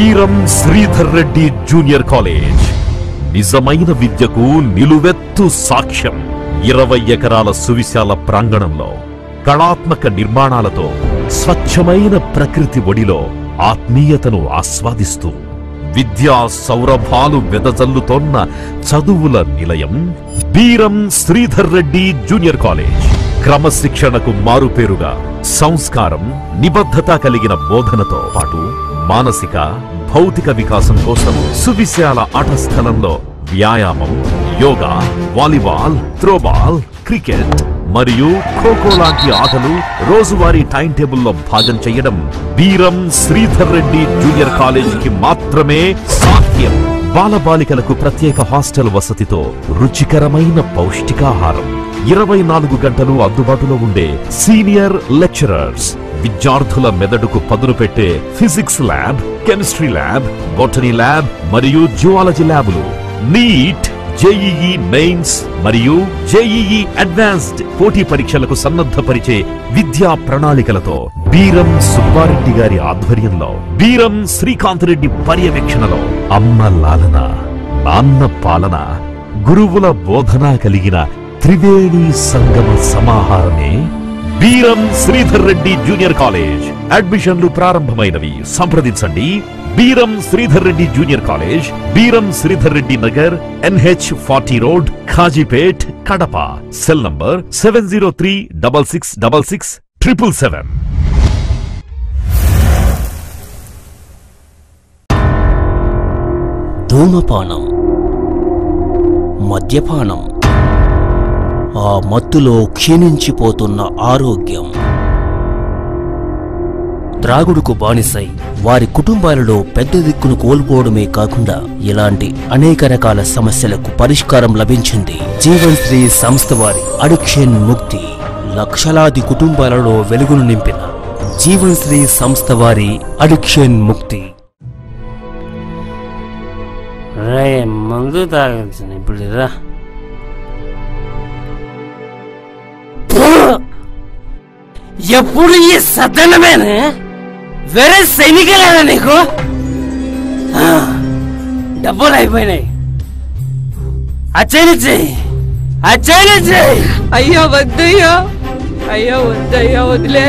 Beeram Sridhar Reddy junior college నిజమైన విద్యకు నిలువెత్తు సాక్ష్యం. 20 ఎకరాల సువిశాల ప్రాంగణంలో కళాత్మక నిర్మాణాలతో స్వచ్ఛమైన ప్రకృతి ఒడిలో ఆత్మీయతను ఆస్వాదిస్తూ విద్యా సౌరభాలు వెదజల్లుతోన్న చదువుల నిలయం బీరం శ్రీధర్ రెడ్డి జూనియర్ కాలేజ్. క్రమశిక్షణకు మారుపేరుగా సంస్కారం, నిబద్ధత కలిగిన బోధనతో పాటు మానసిక, భౌతిక వికాసం కోసం సువిశాల ఆట స్థలంలో వ్యాయామం, యోగా, వాలీబాల్, త్రోబాల్, క్రికెట్ మరియు ఖోఖో లాంటి ఆటలు రోజువారీ టైం టేబుల్లో భాగం చేయడం బీరం శ్రీధర్ రెడ్డి జూనియర్ కాలేజీకి మాత్రమే సాధ్యం. బాలబాలికలకు ప్రత్యేక హాస్టల్ వసతితో రుచికరమైన పౌష్టికాహారం, 24 గంటలు అందుబాటులో ఉండే సీనియర్ లెక్చరర్స్, విద్యార్థుల మెదడుకు పదును పెట్టే physics lab, chemistry lab, botany lab మరియు జువాలజీ ల్యాబులు, నీట్, జేఈఈ మెయిన్స్ మరియు జేఈఈ అడ్వాన్స్డ్ పోటీ పరీక్షలకు సన్నద్ధపరిచే విద్యా ప్రణాళికలతో బీరం సుబ్బారెడ్డి గారి ఆధ్వర్యంలో, బీరం శ్రీకాంత్ రెడ్డి పర్యవేక్షణలో అమ్మ లాలన, నాన్న పాలన, గురువుల బోధన కలిగిన త్రివేణి సంగమ సమాహారమే బీరం శ్రీధర్ రెడ్డి జూనియర్ కాలేజ్. అడ్మిషన్లు ప్రారంభమైనవి. సంప్రదించండి. Beeram Sridhar Reddy junior college, Beeram Sridhar Reddy Nagar, NH40 road, Kazipet, Kadapa. Cell number 7036666777. ధూమపానం, మద్యపానం, ఆ మత్తులో క్షీణించిపోతున్న ఆరోగ్యం, త్రాగుడుకు బానిసై వారి కుటుంబాలలో పెద్ద దిక్కును కోల్పోవడమే కాకుండా ఇలాంటి అనేక రకాల సమస్యలకు పరిష్కారం లభించింది జీవన్ శ్రీ సంస్థ వారి అడిక్షన్ ముక్తి. లక్షలాది కుటుంబాలలో వెలుగును నింపిన జీవన్ శ్రీ సంస్థ వారి అడిక్షన్ ముక్తి. మందు తాగచ్చు ఇప్పుడు రా. ఎప్పుడు ఈ సదనమేనా? వేరే సైనికులేనా నీకు? డబ్బులు అయిపోయినాయి. అచ్చయ్య అయ్యా వద్దయ్యా, అయ్యా వద్దయ్యా, వదిలే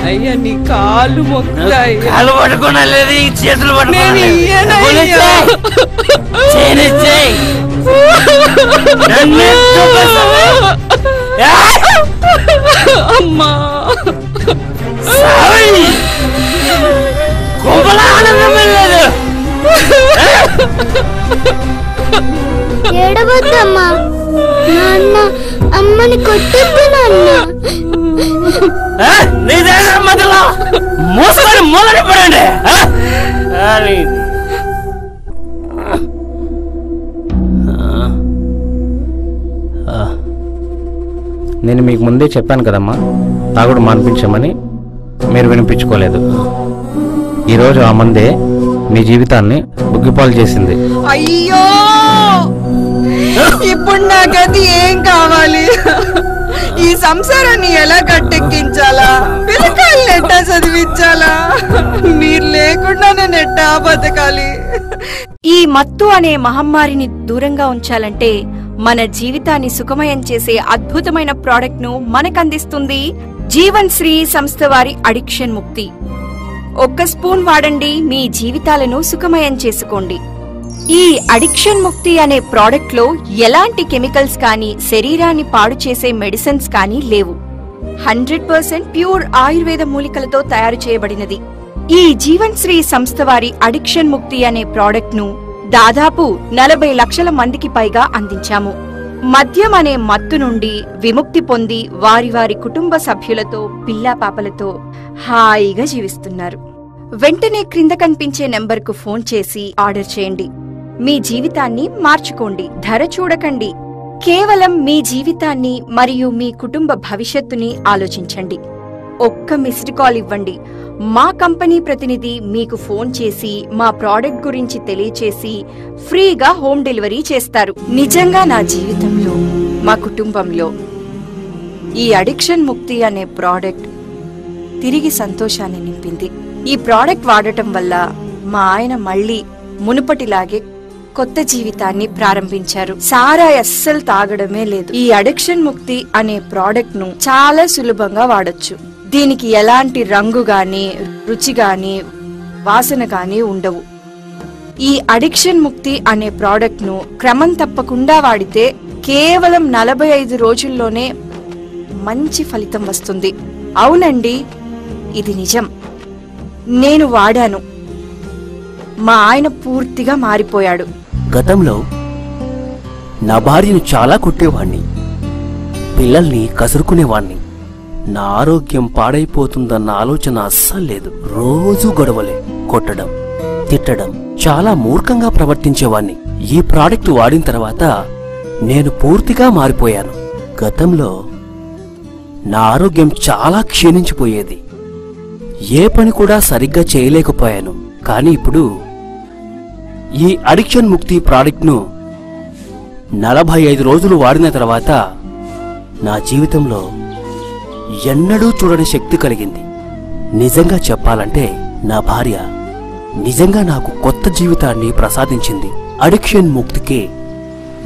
అయ్యా, నీ కాళ్ళు మొక్కుతాయి. కాళ్ళు పట్టుకున్నా లేదు, ఈ చేతులు పట్టుకున్నా. అమ్మా ఏడవద్దమ్మా నాన్న, అమ్మని కొట్టద్దు నాన్న. మూసుకొని మూలని పడండి. నేను మీకు ముందే చెప్పాను కదమ్మా, తాగుడు మాన్పించమని. మీరు వినిపించుకోలేదు. ఈరోజు ఆ మందే మీ జీవితాన్ని బుగ్గిపాలు చేసింది. అయ్యో, ఇప్పుడు నాకది ఏం కావాలి? ఈ సంసారాన్ని ఎలా కట్టెక్కించాలా? పిల్లకాయలు ఎట్టా చదివించాలా? మీరు లేకుండా నేను ఎట్టా బతకాలి? ఈ మత్తు అనే మహమ్మారిని దూరంగా ఉంచాలంటే మన జీవితాన్ని సుఖమయం చేసే అద్భుతమైన ప్రోడక్ట్ ను మనకందిస్తుంది జీవన్ శ్రీ సంస్థ వారి అడిక్షన్ ముక్తి. ఒక్క స్పూన్ వాడండి, మీ జీవితాలను సుఖమయం చేసుకోండి. ఈ అడిక్షన్ ముక్తి అనే ప్రోడక్ట్ లో ఎలాంటి కెమికల్స్ కానీ, శరీరాన్ని పాడు చేసే మెడిసిన్స్ కానీ లేవు. 100% ప్యూర్ ఆయుర్వేద మూలికలతో తయారు చేయబడినది. ఈ జీవన్ శ్రీ సంస్థ వారి అడిక్షన్ ముక్తి అనే ప్రోడక్ట్ ను దాదాపు 40 లక్షల మందికి పైగా అందించాము. మద్యం అనే మత్తు నుండి విముక్తి పొంది వారి వారి కుటుంబ సభ్యులతో, పిల్లాపాపలతో హాయిగా జీవిస్తున్నారు. వెంటనే క్రింద కనిపించే నెంబర్కు ఫోన్ చేసి ఆర్డర్ చేయండి. మీ జీవితాన్ని మార్చుకోండి. ధర చూడకండి, కేవలం మీ జీవితాన్ని మరియు మీ కుటుంబ భవిష్యత్తుని ఆలోచించండి. ఒక్క మిస్డ్ కాల్ ఇవ్వండి. మా కంపెనీ ప్రతినిధి మీకు ఫోన్ చేసి మా ప్రోడక్ట్ గురించి తెలియచేసి ఫ్రీగా హోమ్ డెలివరీ చేస్తారు. నిజంగా నా జీవితంలో, మా కుటుంబంలో ఈ అడిక్షన్ ముక్తి అనే ప్రోడక్ట్ తిరిగి సంతోషాన్ని నింపింది. ఈ ప్రోడక్ట్ వాడటం వల్ల మా ఆయన మళ్ళీ మునుపటిలాగే కొత్త జీవితాన్ని ప్రారంభించారు. సారాయి అస్సలు తాగడమే లేదు. ఈ అడిక్షన్ ముక్తి అనే ప్రోడక్ట్ ను చాలా సులభంగా వాడొచ్చు. దీనికి ఎలాంటి రంగు గాని, రుచి గాని, వాసన గాని ఉండవు. ఈ అడిక్షన్ ముక్తి అనే ప్రోడక్ట్ ను క్రమం తప్పకుండా వాడితే కేవలం 45 రోజుల్లోనే మంచి ఫలితం వస్తుంది. అవునండి, ఇది నిజం. నేను వాడాను. మా ఆయన పూర్తిగా మారిపోయాడు. గతంలో నా భార్యను చాలా కొట్టేవాణ్ణి, పిల్లల్ని కసురుకునేవాణ్ణి. నా ఆరోగ్యం పాడైపోతుందన్న ఆలోచన అస్సలు లేదు. రోజూ గొడవలే, కొట్టడం, తిట్టడం, చాలా మూర్ఖంగా ప్రవర్తించేవాణ్ణి. ఈ ప్రాడక్ట్ వాడిన తర్వాత నేను పూర్తిగా మారిపోయాను. గతంలో నా ఆరోగ్యం చాలా క్షీణించిపోయేది. ఏ పని కూడా సరిగ్గా చేయలేకపోయాను. కానీ ఇప్పుడు ఈ అడిక్షన్ ముక్తి ప్రాడక్ట్ను 45 రోజులు వాడిన తర్వాత నా జీవితంలో ఎన్నడూ చూడని శక్తి కలిగింది. నిజంగా చెప్పాలంటే నా భార్య నిజంగా నాకు కొత్త జీవితాన్ని ప్రసాదించింది. అడిక్షన్ ముక్తికి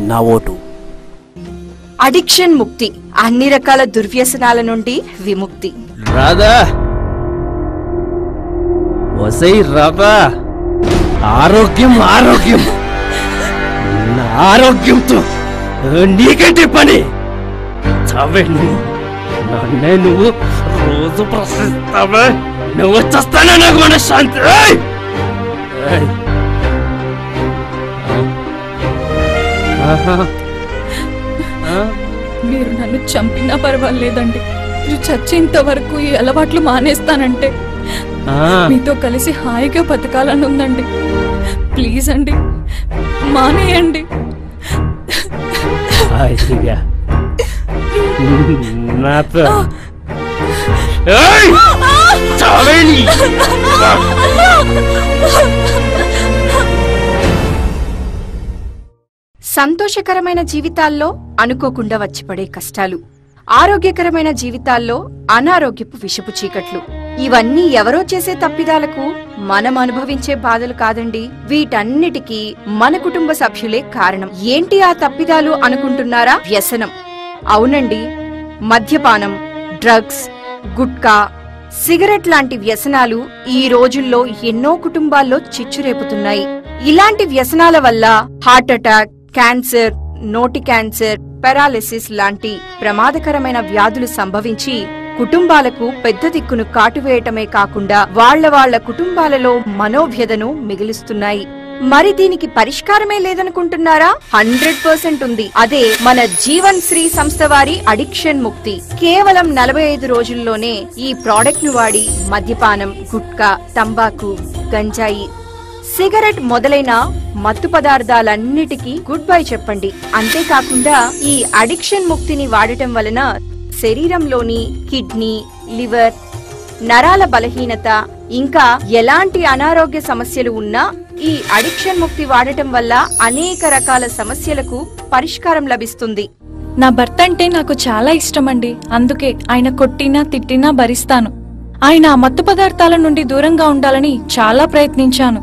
నా ఓటు. అడిక్షన్ ముక్తి అన్ని రకాల దుర్వ్యసనాల నుండి విముక్తి. రాధా, వసై రాధా, ఆరోగ్యం ఆరోగ్యం, నా ఆరోగ్యంతో నీకేంటి పని? చావే నువ్వు, నన్నే నువ్వు రోజు ప్రశ్నిస్తావే. నువ్వు వచ్చేస్తానే నాకు మనశ్శాంతి. మీరు నన్ను చంపినా పర్వాలేదండి. మీరు చచ్చేంత వరకు ఈ అలవాట్లు మానేస్తానంటే మీతో కలిసి హాయిగా బతకాలని ఉందండి. ప్లీజ్ అండి, మానేయండి. నాతో సంతోషకరమైన జీవితాల్లో అనుకోకుండా వచ్చిపడే కష్టాలు, ఆరోగ్యకరమైన జీవితాల్లో అనారోగ్యపు విషపు చీకట్లు, ఇవన్నీ ఎవరో చేసే తప్పిదాలకు మనం అనుభవించే బాధలు కాదండి. వీటన్నిటికీ మన కుటుంబ సభ్యులే కారణం. ఏంటి ఆ తప్పిదాలు అనుకుంటున్నారా? వ్యసనం. అవునండి, మద్యపానం, డ్రగ్స్, గుట్కా, సిగరెట్ లాంటి వ్యసనాలు ఈ రోజుల్లో ఎన్నో కుటుంబాల్లో చిచ్చురేపుతున్నాయి. ఇలాంటి వ్యసనాల వల్ల హార్ట్ అటాక్, క్యాన్సర్, నోటి క్యాన్సర్, పారాలిసిస్ లాంటి ప్రమాదకరమైన వ్యాధులు సంభవించి కుటుంబాలకు పెద్ద దిక్కును కాటువేయటమే కాకుండా వాళ్ల కుటుంబాలలో మనోవ్యధను మిగిలిస్తున్నాయి. మరి దీనికి పరిష్కారమే లేదనుకుంటున్నారా? 100% ఉంది. అదే మన జీవన్ శ్రీ సంస్థ వారి అడిక్షన్ ముక్తి. కేవలం 45 రోజుల్లోనే ఈ ప్రోడక్ట్ ను వాడి మద్యపానం, గుట్కా, తంబాకు, గంజాయి, సిగరెట్ మొదలైన మత్తు పదార్థాలన్నిటికీ గుడ్ బై చెప్పండి. అంతేకాకుండా ఈ అడిక్షన్ ముక్తిని వాడటం వలన శరీరంలోని కిడ్నీ, లివర్, నరాల బలహీనత, ఇంకా ఎలాంటి అనారోగ్య సమస్యలు ఉన్నా ఈ అడిక్షన్ ముక్తి వాడటం వల్ల అనేక రకాల సమస్యలకు పరిష్కారం లభిస్తుంది. నా భర్త అంటే నాకు చాలా ఇష్టమండి. అందుకే ఆయన కొట్టినా తిట్టినా భరిస్తాను. ఆయన ఆ మత్తు పదార్థాల నుండి దూరంగా ఉండాలని చాలా ప్రయత్నించాను.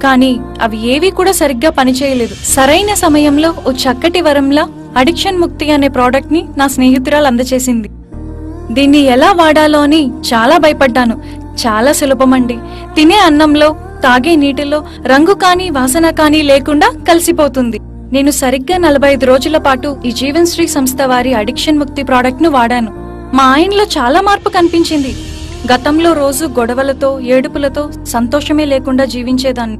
కానీ అవి ఏవి కూడా సరిగ్గా పనిచేయలేదు. సరైన సమయంలో ఓ చక్కటి వరంలా అడిక్షన్ ముక్తి అనే ప్రోడక్ట్ ని నా స్నేహితురాలు అందచేసింది. దీన్ని ఎలా వాడాలో అని చాలా భయపడ్డాను. చాలా సులభమండి. తినే అన్నంలో, తాగే నీటిలో రంగు కానీ వాసన కానీ లేకుండా కలిసిపోతుంది. నేను సరిగ్గా 45 రోజుల పాటు ఈ జీవన్ శ్రీ సంస్థ వారి అడిక్షన్ ముక్తి ప్రోడక్ట్ ను వాడాను. మా ఆయనలో చాలా మార్పు కనిపించింది. గతంలో రోజు గొడవలతో, ఏడుపులతో సంతోషమే లేకుండా జీవించేదాన్ని.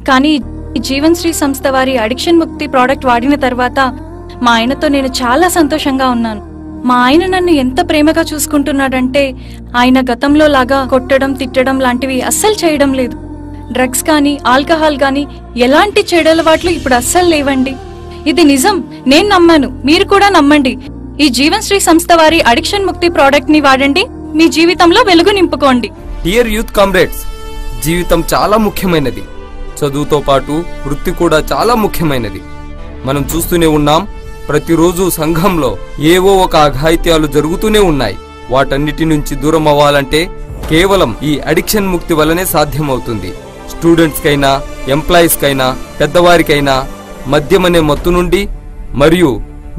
కానీ ఈ జీవన్ శ్రీ సంస్థ వారి అడిక్షన్ ముక్తి ప్రోడక్ట్ వాడిన తర్వాత మా ఆయనతో నేను చాలా సంతోషంగా ఉన్నాను. మా ఆయన నన్ను ఎంత ప్రేమగా చూసుకుంటున్నాడంటే ఆయన గతంలో లాగా కొట్టడం, తిట్టడం లాంటివి అస్సలు చేయడం లేదు. డ్రగ్స్ కానీ, ఆల్కహాల్ కానీ ఎలాంటి చెడలవాట్లు ఇప్పుడు అస్సలు లేవండి. ఇది నిజం. నేను నమ్మాను, మీరు కూడా నమ్మండి. ఈ జీవన్ శ్రీ సంస్థ వారి అడిక్షన్ ముక్తి ప్రోడక్ట్ ని వాడండి. మీ జీవితంలో వెలుగు నింపుకోండి. డియర్ యూత్ కామ్రేడ్స్, జీవితం చాలా ముఖ్యమైనది. చదువుతో పాటు వృత్తి కూడా చాలా ముఖ్యమైనది. మనం చూస్తూనే ఉన్నాం, ప్రతిరోజు సంఘంలో ఏవో ఒక అఘాయిత్యాలు జరుగుతూనే ఉన్నాయి. వాటన్నిటి నుంచి దూరం అవ్వాలంటే కేవలం ఈ అడిక్షన్ ముక్తి వల్లనే సాధ్యమవుతుంది. స్టూడెంట్స్ కైనా, ఎంప్లాయీస్ కైనా, పెద్దవారికైనా మద్యం అనే మత్తు నుండి మరియు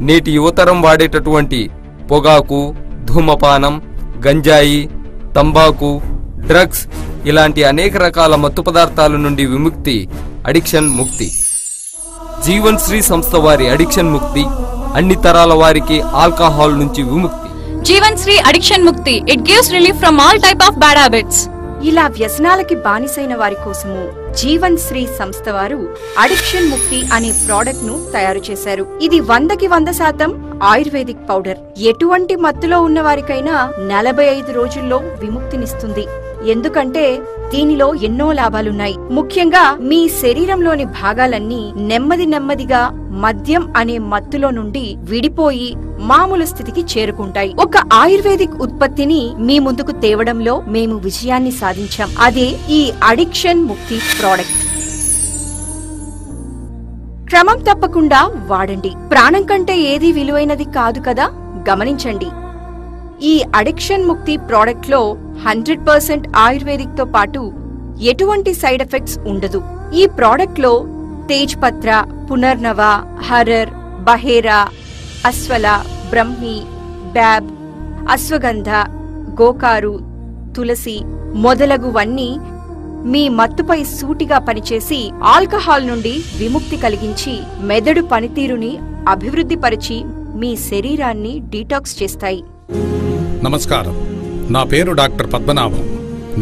నేటి యువతరం వాడేటటువంటి పొగాకు, ధూమపానం, గంజాయి, తంబాకు, డ్రగ్స్ ఇలాంటి అనేక రకాల మత్తు పదార్థాల నుండి విముక్తి అడిక్షన్ ముక్తి. జీవన్ శ్రీ సంస్థ వారి అడిక్షన్ ముక్తి అన్ని తరాల వారికి ఆల్కహాల్ నుంచి విముక్తి. జీవన్ శ్రీ అడిక్షన్ ముక్తి, it gives relief from all type of bad habits. ఇలా వ్యసనాలకి బానిసైన వారి కోసము జీవన్ శ్రీ సంస్థ వారు అడిక్షన్ ముక్తి అనే ప్రోడక్ట్ ను తయారు చేశారు. ఇది 100కి 100% ఆయుర్వేదిక్ పౌడర్. ఎటువంటి మత్తులో ఉన్న వారికైనా 45 రోజుల్లో విముక్తినిస్తుంది. ఎందుకంటే దీనిలో ఎన్నో లాభాలున్నాయి. ముఖ్యంగా మీ శరీరంలోని భాగాలన్నీ నెమ్మదిగా మద్యం అనే మత్తులో నుండి విడిపోయి మామూలు స్థితికి చేరుకుంటాయి. ఒక ఆయుర్వేదిక్ ఉత్పత్తిని మీ ముందుకు తేవడంలో మేము విజయాన్ని సాధించాం. అదే ఈ అడిక్షన్ ముక్తి ప్రోడక్ట్. క్రమం తప్పకుండా వాడండి. ప్రాణం కంటే ఏదీ విలువైనది కాదు కదా. గమనించండి, ఈ అడిక్షన్ ముక్తి ప్రోడక్ట్ లో 100% ఆయుర్వేదిక్ తో పాటు ఎటువంటి సైడ్ ఎఫెక్ట్స్ ఉండదు. ఈ ప్రోడక్ట్ లో తేజ్ పత్ర, పునర్నవ, హరర్, బహేరా, అస్వల, బ్రహ్మి, బ్యాబ్, అశ్వగంధ, గోకారు, తులసి మొదలగువన్నీ మీ మత్తుపై సూటిగా పనిచేసి ఆల్కహాల్ నుండి విముక్తి కలిగించి మెదడు పనితీరుని అభివృద్ధిపరిచి మీ శరీరాన్ని డీటాక్స్ చేస్తాయి. నమస్కారం, నా పేరు డాక్టర్ పద్మనాభం.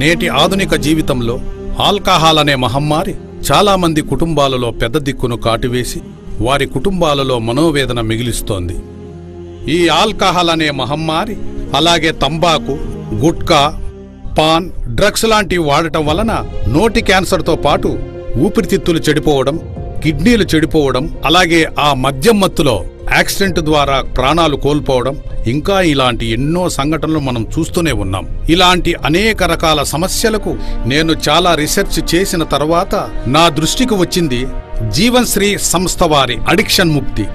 నేటి ఆధునిక జీవితంలో ఆల్కహాల్ అనే మహమ్మారి చాలా మంది కుటుంబాలలో పెద్ద దిక్కును కాటివేసి వారి కుటుంబాలలో మనోవేదన మిగిలిస్తోంది. ఈ ఆల్కహాల్ అనే మహమ్మారి అలాగే తంబాకు, గుట్కా, పాన్, డ్రగ్స్ లాంటివి వాడటం వలన నోటి క్యాన్సర్తో పాటు ఊపిరితిత్తులు చెడిపోవడం, కిడ్నీలు చెడిపోవడం, అలాగే ఆ మద్యం మత్తులో యాక్సిడెంట్ ద్వారా ప్రాణాలు కోల్పోవడం, ఇంకా ఇలాంటి ఎన్నో సంఘటనలు మనం చూస్తూనే ఉన్నాం. ఇలాంటి అనేక రకాల సమస్యలకు నేను చాలా రీసెర్చ్ చేసిన తర్వాత నా దృష్టికి వచ్చింది జీవన్ శ్రీ సంస్థ వారి అడిక్షన్ ముక్తి.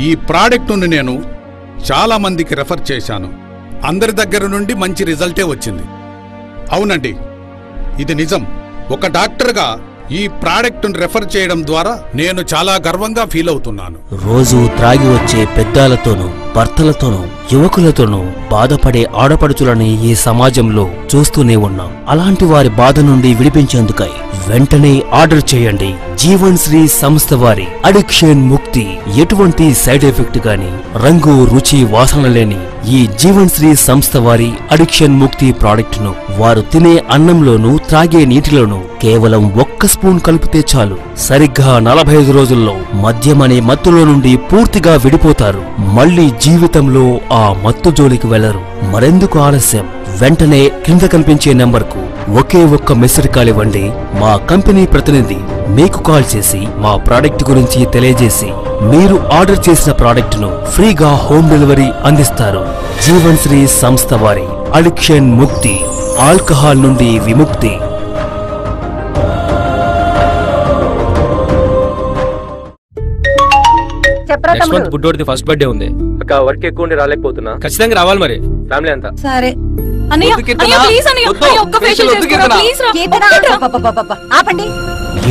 ఈ ప్రాడక్టును నేను చాలా మందికి రెఫర్ చేశాను. అందరి దగ్గర నుండి మంచి రిజల్టే వచ్చింది. అవునండి, ఇది నిజం. ఒక డాక్టర్గా ఈ ప్రాడక్టును రెఫర్ చేయడం ద్వారా నేను చాలా గర్వంగా ఫీల్ అవుతున్నాను. రోజు త్రాగి వచ్చే పెద్దాలతోనూ, భర్తలతోనూ, యువకులతోనూ బాధపడే ఆడపడుచులని ఈ సమాజంలో చూస్తూనే ఉన్నాం. అలాంటి వారి బాధ నుండి విడిపించేందుకై వెంటనే ఆర్డర్ చేయండి జీవన్ శ్రీ సంస్థ వారి అడిక్షన్ ముక్తి. ఎటువంటి సైడ్ ఎఫెక్ట్ గాని, రంగు, రుచి, వాసన లేని ఈ జీవన్ శ్రీ సంస్థ వారి అడిక్షన్ ముక్తి ప్రాడక్ట్ ను వారు తినే అన్నంలోనూ, త్రాగే నీటిలోనూ కేవలం 1 స్పూన్ కలిపితే చాలు. సరిగ్గా 45 రోజుల్లో మద్యం అనే మత్తులో నుండి పూర్తిగా విడిపోతారు. మళ్లీ జీవితంలో ఆ మత్తు జోలికి వెళ్లరు. మరెందుకు ఆలస్యం? వెంటనే కింద కనిపించే నంబర్కు ఒకే ఒక్క మెసేజ్ కాల్ ఇవ్వండి. మా కంపెనీ ప్రతినిధి మీకు కాల్ చేసి మా ప్రాడక్ట్ గురించి తెలియజేసి మీరు ఆర్డర్ చేసిన ప్రాడక్ట్ ను ఫ్రీగా హోమ్ డెలివరీ అందిస్తారు. జీవన్ శ్రీ సంస్థ వారి అడిక్షన్ ముక్తి, ఆల్కహాల్ నుండి విముక్తి. బుడ్డోడిది ఫస్ట్ బర్త్డే ఉంది అక్క. వర్క్ ఎక్కువ ఉండి రాలేకపోతున్నా. ఖచ్చితంగా రావాలి మరి, ఫ్యామిలీ అంతా. సరే ఆపండి.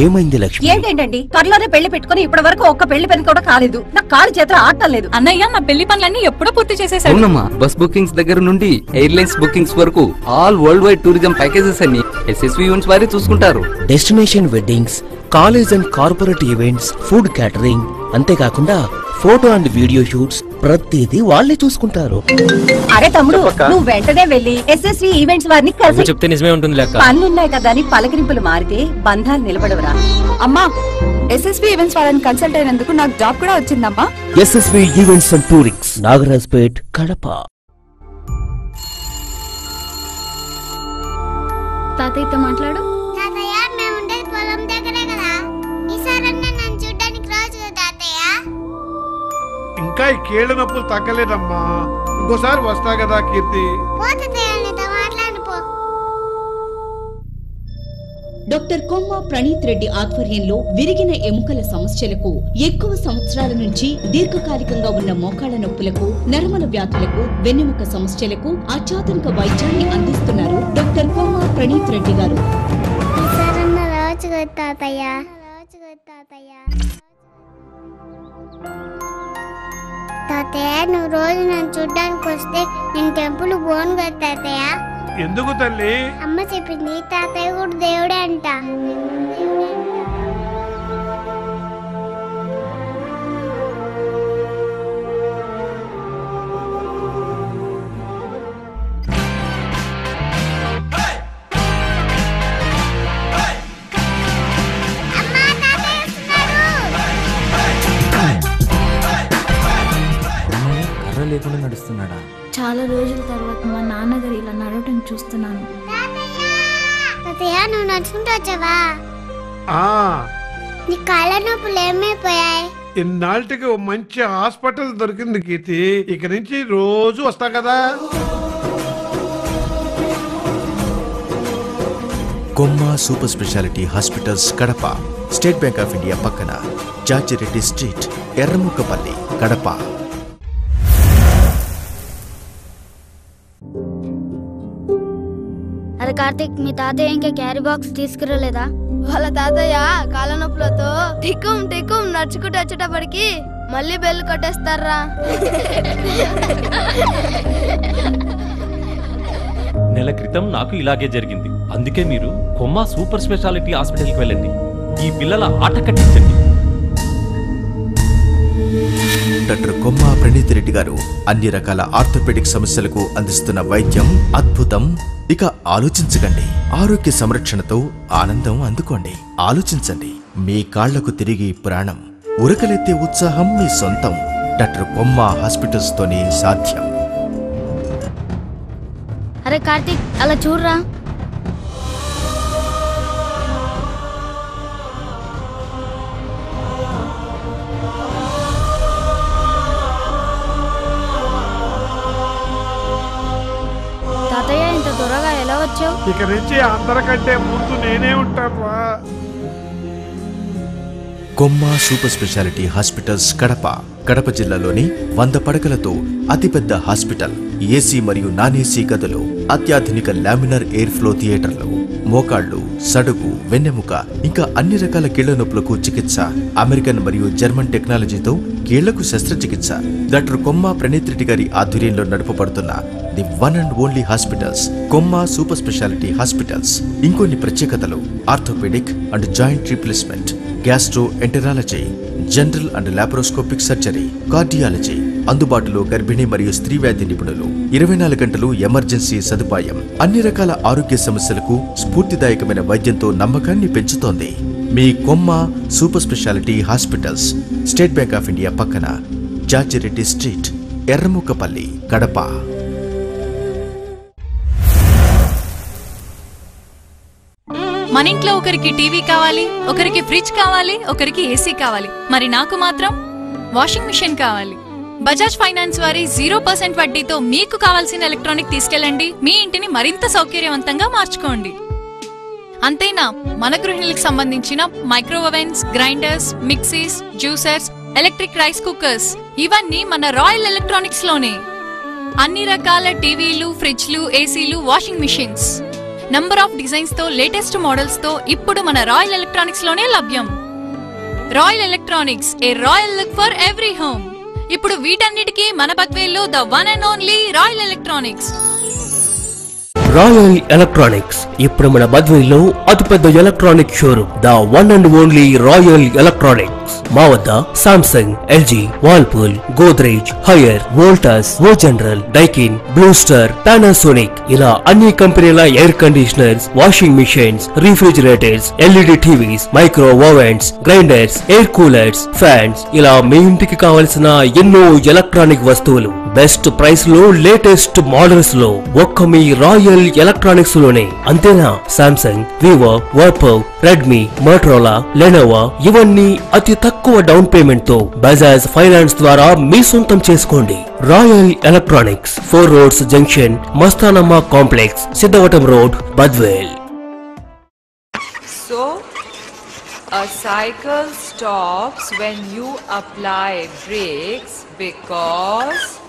ఏమైంది లక్ష్మి? ఏంటండి త్వరలోనే పెళ్లి పెట్టుకుని ఇప్పటి వరకు ఒక్క పెళ్లి పని కూడా కాలేదు. నా కాలు చేతులు ఆడటం లేదు. అన్నయ్య, నా పెళ్లి పనులన్నీ ఎప్పుడో పూర్తి చేసేసాడు. అవునమ్మా, బస్ బుకింగ్స్ దగ్గర నుండి ఎయిర్లైన్స్ బుకింగ్స్ వరకు all world wide tourism packages అన్ని ఎస్ఎస్వి ఈవెంట్స్ వారే చూసుకుంటారు. Destination weddings, college and corporate events, food catering, అంతేకాకుండా ఫోటో అండ్ వీడియో షూట్స్ ప్రతిదీ వాళ్ళే చూసుకుంటారు. అరే తమ్ముడు, నువ్వు వెంటనే వెళ్లి ఎస్ఎస్వి ఈవెంట్స్ వారిని కలిసి చెప్తే నిజమే ఉంటుంది లెక్క. పనులున్నాయి కదా అని పలకరింపులు మారితే బంధాలు నిలబడవరా? అమ్మా, ఎస్ఎస్వి ఈవెంట్స్ వాళ్ళని కన్సల్ట్ అయినందుకు నాకు జాబ్ కూడా వచ్చిందమ్మా. SSV events and tourings, Nagarajpet, Kadapa. తాతయ్యతో మాట్లాడు. ఇంకా ఈ కీళ్ళ నొప్పులు తగ్గలేదమ్మా. ఇంకోసారి వస్తా కదా కీర్తి. డాక్టర్ కొమ్మ ప్రణీత్ రెడ్డి ఆధ్వర్యంలో విరిగిన ఎముకల సమస్యలకు, ఎక్కువ సంవత్సరాల నుంచి దీర్ఘకాలికంగా ఉన్న మోకాళ్ల నొప్పులకు, నరమల వ్యాధులకు, వెన్నెముక సమస్యలకు అత్యాధునిక వైద్యాన్ని అందిస్తున్నారు డాక్టర్ కొమ్మ ప్రణీత్ రెడ్డి గారు. తాతయ్య, నువ్వు రోజు నన్ను చూడ్డానికి వస్తే నేను టెంపుల్ పోను కదా తాతయ్య. ఎందుకు తల్లి? అమ్మ చెప్పింది తాతయ్య కూడా దేవుడే అంట. లేకుండా నడుస్తున్నాడా? చాలా రోజుల తర్వాత మా నాన్నగారు ఇలా నడవటం చూస్తున్నాను. తాతయ్య, నువ్వు నడుచుకుంటూ వచ్చావా? నీ కాళ్ళ నొప్పులు ఏమైపోయాయి? ఇన్నాళ్ళకి ఓ మంచి హాస్పిటల్ దొరికింది కీర్తి. ఇక నుంచి రోజు వస్తా కదా. Komma super speciality hospitals Kadapa, state bank of India పక్కన, జార్జిరెడ్డి స్ట్రీట్, ఎర్రముక్కపల్లి, కడప. అరే కార్తిక్, మీ తాతయ్య ఇంకా క్యారీ బాక్స్ తీసుకురాలేదా? వాళ్ళ తాతయ్య కాళ్ళ నొప్పులతో టిక్కుం నడుచుకుంటూ వచ్చేటప్పటికి మళ్ళీ బెల్లు కొట్టేస్తారా. నెల క్రితం నాకు ఇలాగే జరిగింది. అందుకే మీరు కొమ్మ సూపర్ స్పెషాలిటీ హాస్పిటల్కి వెళ్ళండి. ఈ పిల్లల ఆట కట్టించండి. డాక్టర్ కొమ్మ ప్రణీత్ రెడ్డి గారు అన్ని రకాల ఆర్థోపెడిక్ సమస్యలకు అందిస్తున్న వైద్యం అద్భుతం. ఇక ఆలోచించకండి, ఆరోగ్య సంరక్షణతో ఆనందం అందుకోండి. ఆలోచించండి, మీ కాళ్లకు తిరిగి ప్రాణం, ఉరకలెత్తే ఉత్సాహం మీ సొంతం. డాక్టర్ కొమ్మ హాస్పిటల్స్ తోనే సాధ్యం. అరే కార్తిక్, అలా చూడరా. తాతయ్య, ఇంత త్వరగా ఎలా వచ్చావు? ఇక నుంచి అందరికంటే ముందు నేనే ఉంటాను. Komma super speciality hospitals Kadapa, Kadapa జిల్లాలోని 100 పడకలతో అతిపెద్ద హాస్పిటల్. ఏసీ మరియు నాన్ ఏసీ గదులు, అత్యాధునిక లామినర్ ఎయిర్ ఫ్లో థియేటర్లు, మోకాళ్లు, సడుగు, వెన్నెముక ఇంకా అన్ని రకాల కీళ్ల నొప్పులకు చికిత్స. అమెరికన్ మరియు జర్మన్ టెక్నాలజీతో కీళ్లకు శస్త్రచికిత్స. డాక్టర్ కొమ్మ ప్రణీత్ రెడ్డి గారి ఆధ్వర్యంలో నడపబడుతున్న the one and only hospitals Komma super speciality hospitals. ఇంకొన్ని ప్రత్యేకతలు: orthopaedic and joint replacement, gastroenterology, general and laparoscopic surgery, cardiology. అందుబాటులో గర్భిణీ మరియు స్త్రీ వ్యాధి నిపుణులు, 24 గంటలు ఎమర్జెన్సీ సదుపాయం. అన్ని రకాల ఆరోగ్య సమస్యలకు స్ఫూర్తిదాయకమైన వైద్యంతో నమ్మకాన్ని పెంచుతోంది మీ Komma super speciality hospitals, state bank of India పక్కన, జార్జిరెడ్డి స్ట్రీట్, ఎర్రముక్కపల్లి, కడప. మన ఇంట్లో ఒకరికి టీవీ కావాలి, ఒకరికి ఫ్రిడ్జ్ కావాలి, ఒకరికి ఏసీ కావాలి. మరి నాకు మాత్రం వాషింగ్ మిషన్ కావాలి. బజాజ్ ఫైనాన్స్ వారి 0% వడ్డీతో మీకు కావాల్సిన ఎలక్ట్రానిక్ తీసుకెళ్ళండి. మీ ఇంటిని మరింత సౌకర్యవంతంగా మార్చుకోండి. అంతేనా, మన గృహిణులకు సంబంధించిన microwaves, grinders, mixies, juicers, electric rice cookers ఇవన్నీ మన రాయల్ ఎలక్ట్రానిక్స్ లోనే. అన్ని రకాల టీవీలు, ఫ్రిడ్జ్లు, ఏసీలు, washing machines, number of designs తో, లేటెస్ట్ మోడల్స్ తో ఇప్పుడు మన రాయల్ ఎలక్ట్రానిక్స్ లోనే లభ్యం. Royal electronics, a royal look for every home. ఇప్పుడు వీటన్నిటికీ మన బద్వేల్లో the one and only royal electronics. Royal electronics ఇప్పుడు మన బద్వేల్లో అతిపెద్ద electronic showroom, the one and only royal electronics. మా వద్ద Samsung, LG, Whirlpool, Godrej, Haier, Voltas, O General, Daikin, Blue Star, Panasonic ఇలా అన్ని కంపెనీల air conditioners, washing machines, refrigerators, LED TVs, micro ovens, grinders, air coolers, fans ఇలా మీ ఇంటికి కావలసిన ఎన్నో ఎలక్ట్రానిక్ వస్తువులు బెస్ట్ ప్రైస్ లో, లేటెస్ట్ మోడల్స్ లో ఒక్క మీ రాయల్ ఎలక్ట్రానిక్స్ లోనే. అంతేనా, Samsung, Vivo, Oppo, Redmi, Motorola, Lenovo ఇవన్నీ అతి తక్కువ డౌన్ పేమెంట్ తో బజాజ్ ఫైనాన్స్ ద్వారా మీ సొంతం చేసుకోండి. Royal Electronics, 4 roads junction, Mastanamma complex, Siddavatam road, Badvel. So, a cycle stops when you apply brakes because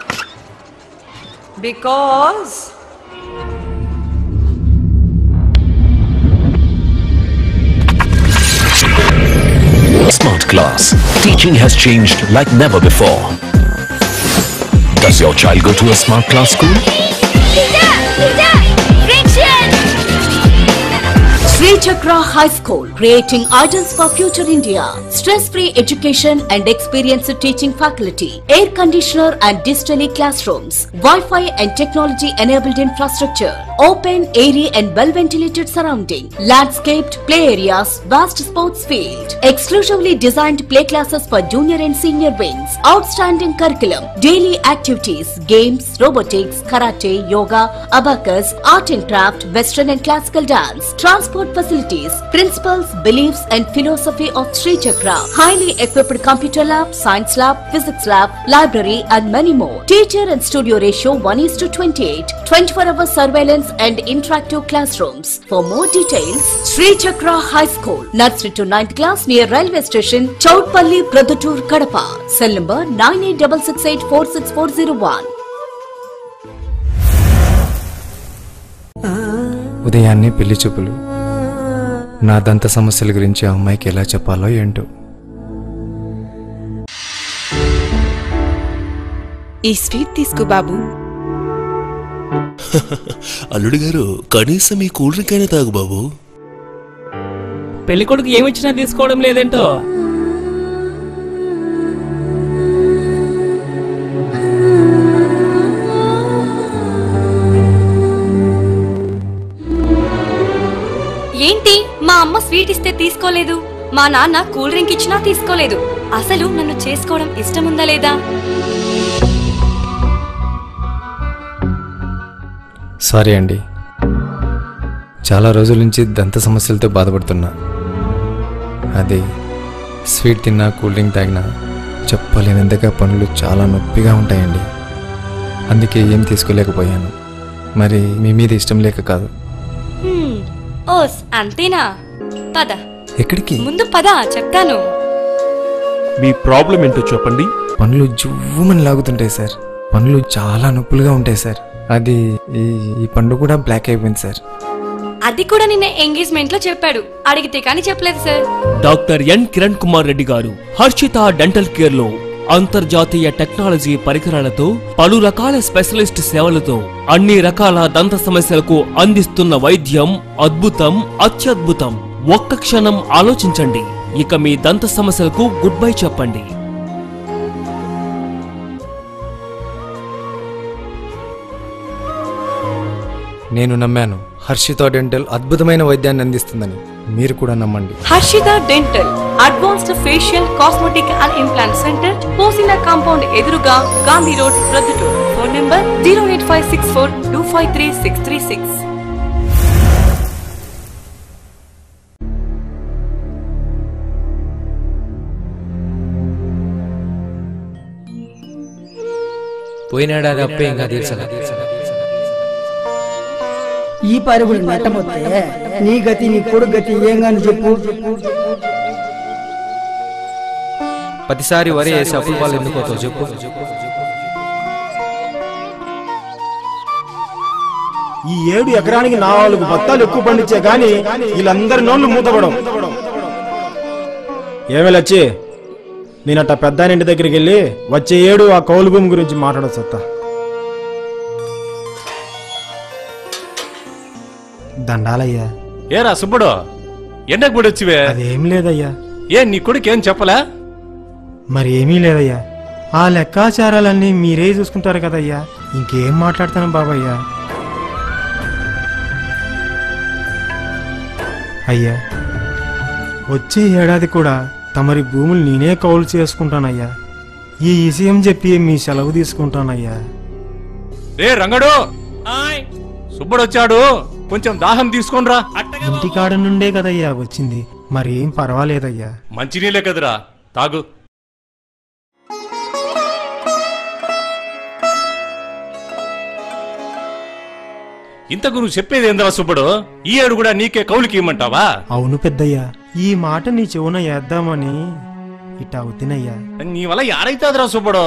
Smart Class. Teaching has changed like never before. Does your child go to a Smart Class school? Sri Chakra High School, creating idols for future India. Stress-free education and experienced teaching faculty. Air conditioner and digitally classrooms. Wi-Fi and technology-enabled infrastructure. Open, airy and well-ventilated surrounding. Landscaped play areas, vast sports field. Exclusively designed play classes for junior and senior wings. Outstanding curriculum. Daily activities, games, robotics, karate, yoga, abacus, art and craft, western and classical dance. Transport facilities, principles, beliefs and philosophy of Sri Chakra. Highly equipped computer lab, science lab, physics lab, library and many more. Teacher and studio ratio 1:28. 24-hour surveillance and interactive classrooms. For more details, Sri Chakra High School, nursery to 9th class near railway station, Choudpalli, Praduttur, Kadapa. Cell number 9866846401. ఉదయాన్నే పెళ్లి చూపులు. నా దంత సమస్యల గురించి ఆ అమ్మాయికి ఎలా చెప్పాలో ఏంటో. ఈ స్వీట్ తీసుకో బాబు. అల్లుడు గారు కనీసం ఈ కూల్ డ్రింక్ అయినా తాగు బాబు. పెళ్లి కొడుకు ఏమిచ్చినా తీసుకోవడం లేదేంటో. ఏంటి మా అమ్మ స్వీట్ ఇస్తే తీసుకోలేదు, మా నాన్న కూల్ డ్రింక్ ఇచ్చినా తీసుకోలేదు. అసలు నన్ను చేసుకోవడం ఇష్టముందా లేదా? సారీ అండి, చాలా రోజుల నుంచి దంత సమస్యలతో బాధపడుతున్నా. అది స్వీట్ తిన్నా కూల్ డ్రింక్ తాగినా చెప్పలేనంతగా పనులు చాలా నొప్పిగా ఉంటాయండి. అందుకే ఏం తీసుకోలేకపోయాను. మరి మీ మీద ఇష్టం లేక కాదు. ఓస్ అంతేనా? పద. ఎక్కడికి? ముందు పద, చెప్తాను. మీ ప్రాబ్లం ఏంటో చెప్పండి. పనులు జువ్వుమని లాగుతుంటాయి సార్. పనులు చాలా నొప్పులుగా ఉంటాయి సార్. అది ఈ పండు కూడా బ్లాక్ అయిపోయింది సార్. అది కూడా నిన్న ఎంగేజ్మెంట్ లో చెప్పాడు, అడిగితే కానీ చెప్పలేదు sir. Doctor N Kiran Kumar Reddy గారు హర్షిత డెంటల్ కేర్ లో అంతర్జాతీయ టెక్నాలజీ పరికరాలతో పలు రకాల స్పెషలిస్ట్ సేవలతో అన్ని రకాల దంత సమస్యలకు అందిస్తున్న వైద్యం అద్భుతం, అత్యద్భుతం. ఒక్క క్షణం ఆలోచించండి, ఇక మీ దంత సమస్యలకు గుడ్ బై చెప్పండి. నేను నమ్మాను హర్షిత డెంటల్ అద్భుతమైన వైద్యాన్ని అందిస్తుందని. మీరు కూడా నమ్మండి. Harshitha dental advanced facial, cosmetic and implant centre, Posina compound ఎదురుగా, Gandhi road, Proddatur. Phone number 08564253636. పోయినాడాది అప్పే ఇంకా తీర్చగా. ఈ పరుగులు నెట్టమొత్తే నీ గతి నీ కొడుకు గతి ఏం గాని చెప్పు. ప్రతిసారి వరి వేసి అప్పుల పాలు ఎందుకు అవుతావు చెప్పు. ఈ 7 ఎకరానికి 4 బత్తాలు ఎక్కువ పండించే గాని వీళ్ళందరి నోళ్ళు మూతపడం. ఏమే లచ్చి, నేనట్ట పెద్ద ఇంటి దగ్గరికి వెళ్ళి వచ్చే 7 ఆ కౌలు భూమి గురించి మాట్లాడొచ్చా. దండాలయ్యా. ఏరా సుబ్బుడు, ఎండకు కూడా వచ్చివే? అదేం లేదయ్యా. ఏ నీ కొడుకు ఏం చెప్పలే? మరి ఏమీ లేదయ్యా. ఆ లెక్కాచారాలన్నీ మీరే చూసుకుంటారు కదయ్యా, ఇంకేం మాట్లాడతాను బాబయ్యా. అయ్యా, వచ్చే ఏడాది కూడా తమరి భూములు నేనే కౌలు చేసుకుంటానయ్యా. ఈ విషయం చెప్పి మీ సెలవు తీసుకుంటానయ్యా. రే రంగడు, సుబ్బుడు వచ్చాడు, కొంచెం దాహం తీసుకోనరా. ఇంటికాడ నుండే కదయ్యా వచ్చింది, మరేం పర్వాలేదయ్యా. మంచినీళ్ళే కదరా, తాగు. ఇంతకు నువ్వు చెప్పేది ఏంద్రా సుబ్బడు? ఈ ఏడు కూడా నీకే కౌలుకి ఇమ్మంటావా? అవును పెద్దయ్యా, ఈ మాట నీ చెవున వేద్దామని ఇట్టా అవుతినయ్యా. నీ వల్ల యాడైతాదిరా సుబ్బడు?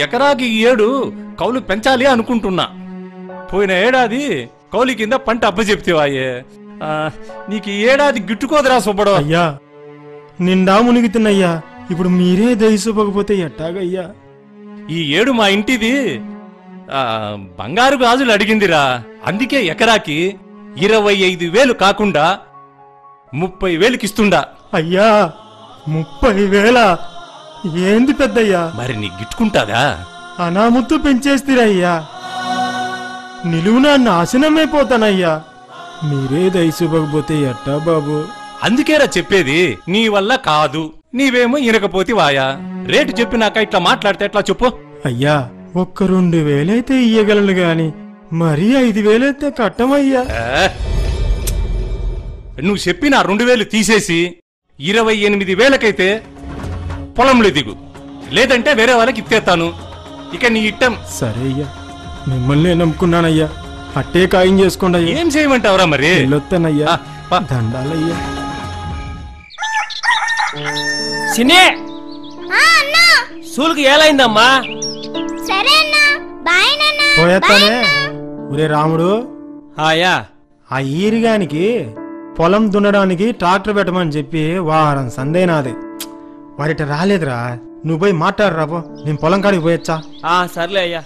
ఎకరాకి ఈ ఏడు కౌలు పెంచాలి అనుకుంటున్నా. పోయిన ఏడాది కౌలు కింద పంట అప్పచెప్తేవాయే. నీకు ఈ ఏడాది గిట్టుకోదురా సుబ్బడు. అయ్యా నిండా మునిగితున్నయ్యా, ఇప్పుడు మీరే దయసూపకపోతే ఎట్టాగయ్యా? ఈ ఏడు మా ఇంటిది బంగారు గాజులు అడిగిందిరా. అందుకే ఎకరాకి 25,000 కాకుండా 30,000 ఇస్తుండా. అయ్యా 30,000 ఏంది పెద్దయ్యా? మరి నీ గిట్టుకుంటాదా? అనాముత్తు పెంచేస్తారయ్యా, నిలువున నాశనమైపోతానయ్యా. మీరే దయసూపకపోతే ఎట్టా బాబు? అందుకేరా చెప్పేది, నీ వల్ల కాదు. నీవేమో ఇనకపోతే వాయా. రేటు చెప్పినాక ఇట్లా మాట్లాడితే ఎట్లా చెప్పు? అయ్యా ఒక్క 2,000 అయితే ఇయ్యగలను గాని మరీ 5,000 అయితే కట్టమయ్యా. నువ్వు చెప్పిన 2,000 తీసేసి 28,000కైతే పొలంలో దిగు, లేదంటే వేరే వాళ్ళకి ఇచ్చేస్తాను. ఇక నీ ఇట్టం. సరే అయ్యా, మిమ్మల్ని నమ్ముకున్నానయ్యా, అట్టే ఖాయం చేసుకోండి అయ్యా. ఏం చేయమంటావురా మరి? వెళ్ళొత్తానయ్యా, దండాలయ్యా. సినే సూలుకి ఏలైందమ్మా? పోయేస్తానే. ఒరే రాముడు, ఆయా ఆ ఈరిగానికి పొలం దున్నడానికి ట్రాక్టర్ పెట్టమని చెప్పి వారం సందేనాది. వాడిట రాలేదురా, నువ్వు పోయి మాట్లాడు రాబో, నేను పొలం కాడికి పోయొచ్చా? సర్లే అయ్యా.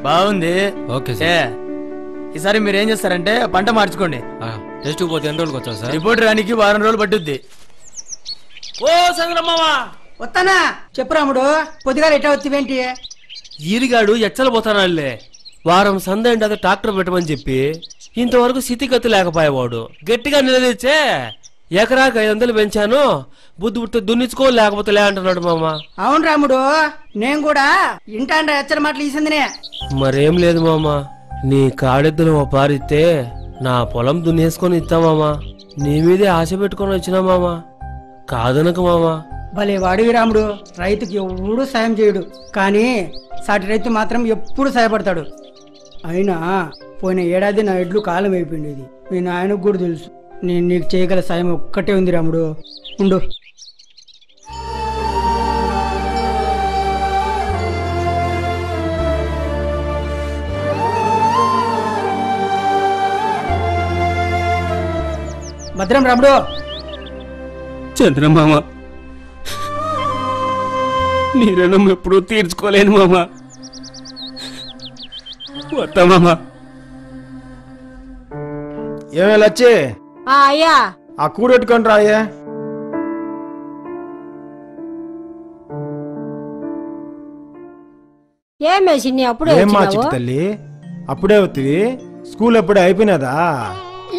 బాగుంది. ఓకే ఈసారి మీరు ఏం చేస్తారంటే పంట మార్చుకోండి. టెస్ట్ పోతే ఎన్ని రోజులకు వచ్చా సార్? రిపోర్ట్ రానికి 1 వారం రోజులు పట్టుద్ది. ఓ చంద్రమావా వస్తానా? చెప్పు రాముడు, పొద్దుగా ఎట్టా వచ్చివేంటి? ఈరిగాడు ఎచ్చలపోతానాళ్లే. వారం సందేంటి అదే ట్రాక్టర్ పెట్టమని చెప్పి ఇంతవరకు స్థితిగతి లేకపోయేవాడు. గట్టిగా నిలదీచ్చే ఎకరాకి 500 పెంచాను, బుద్ధి పుట్టితే దున్నించుకో లేకపోతే లే అంటున్నాడు మామ. అవును రాముడు, నేను కూడా ఇంటాండ్రా ఎచ్చల మాటలు ఈసిందినే. మరేం లేదు మామ, నీ కాడెద్దులు ఓ పారిస్తే నా పొలం దున్నేసుకొని ఇస్తా మామా. నీ మీదే ఆశ పెట్టుకొని వచ్చినా మామా, కాదనక మామా. భలే వాడివి రాముడు, రైతుకి ఎప్పుడు సాయం చేయడు, కానీ సాటి రైతు మాత్రం ఎప్పుడు సాయపడతాడు. అయినా పోయిన ఏడాది నా ఎడ్లు కాలం అయిపోయింది, మీ నాయనకు కూడా తెలుసు. నేను నీకు చేయగల సాయం ఒక్కటే ఉంది రాముడు, ఉండు. భద్రం రాముడు. చంద్రమామ, నీ రుణం ఎప్పుడూ తీర్చుకోలేను మామా. వస్తా మామా. ఏమేలొచ్చి అయ్యా ఆ కూడెట్టుకొని రాయే. ఏమేసి అప్పుడే ఏం మార్చిటి తల్లి, అప్పుడే అవుతుంది? స్కూల్ అప్పుడే అయిపోయినదా?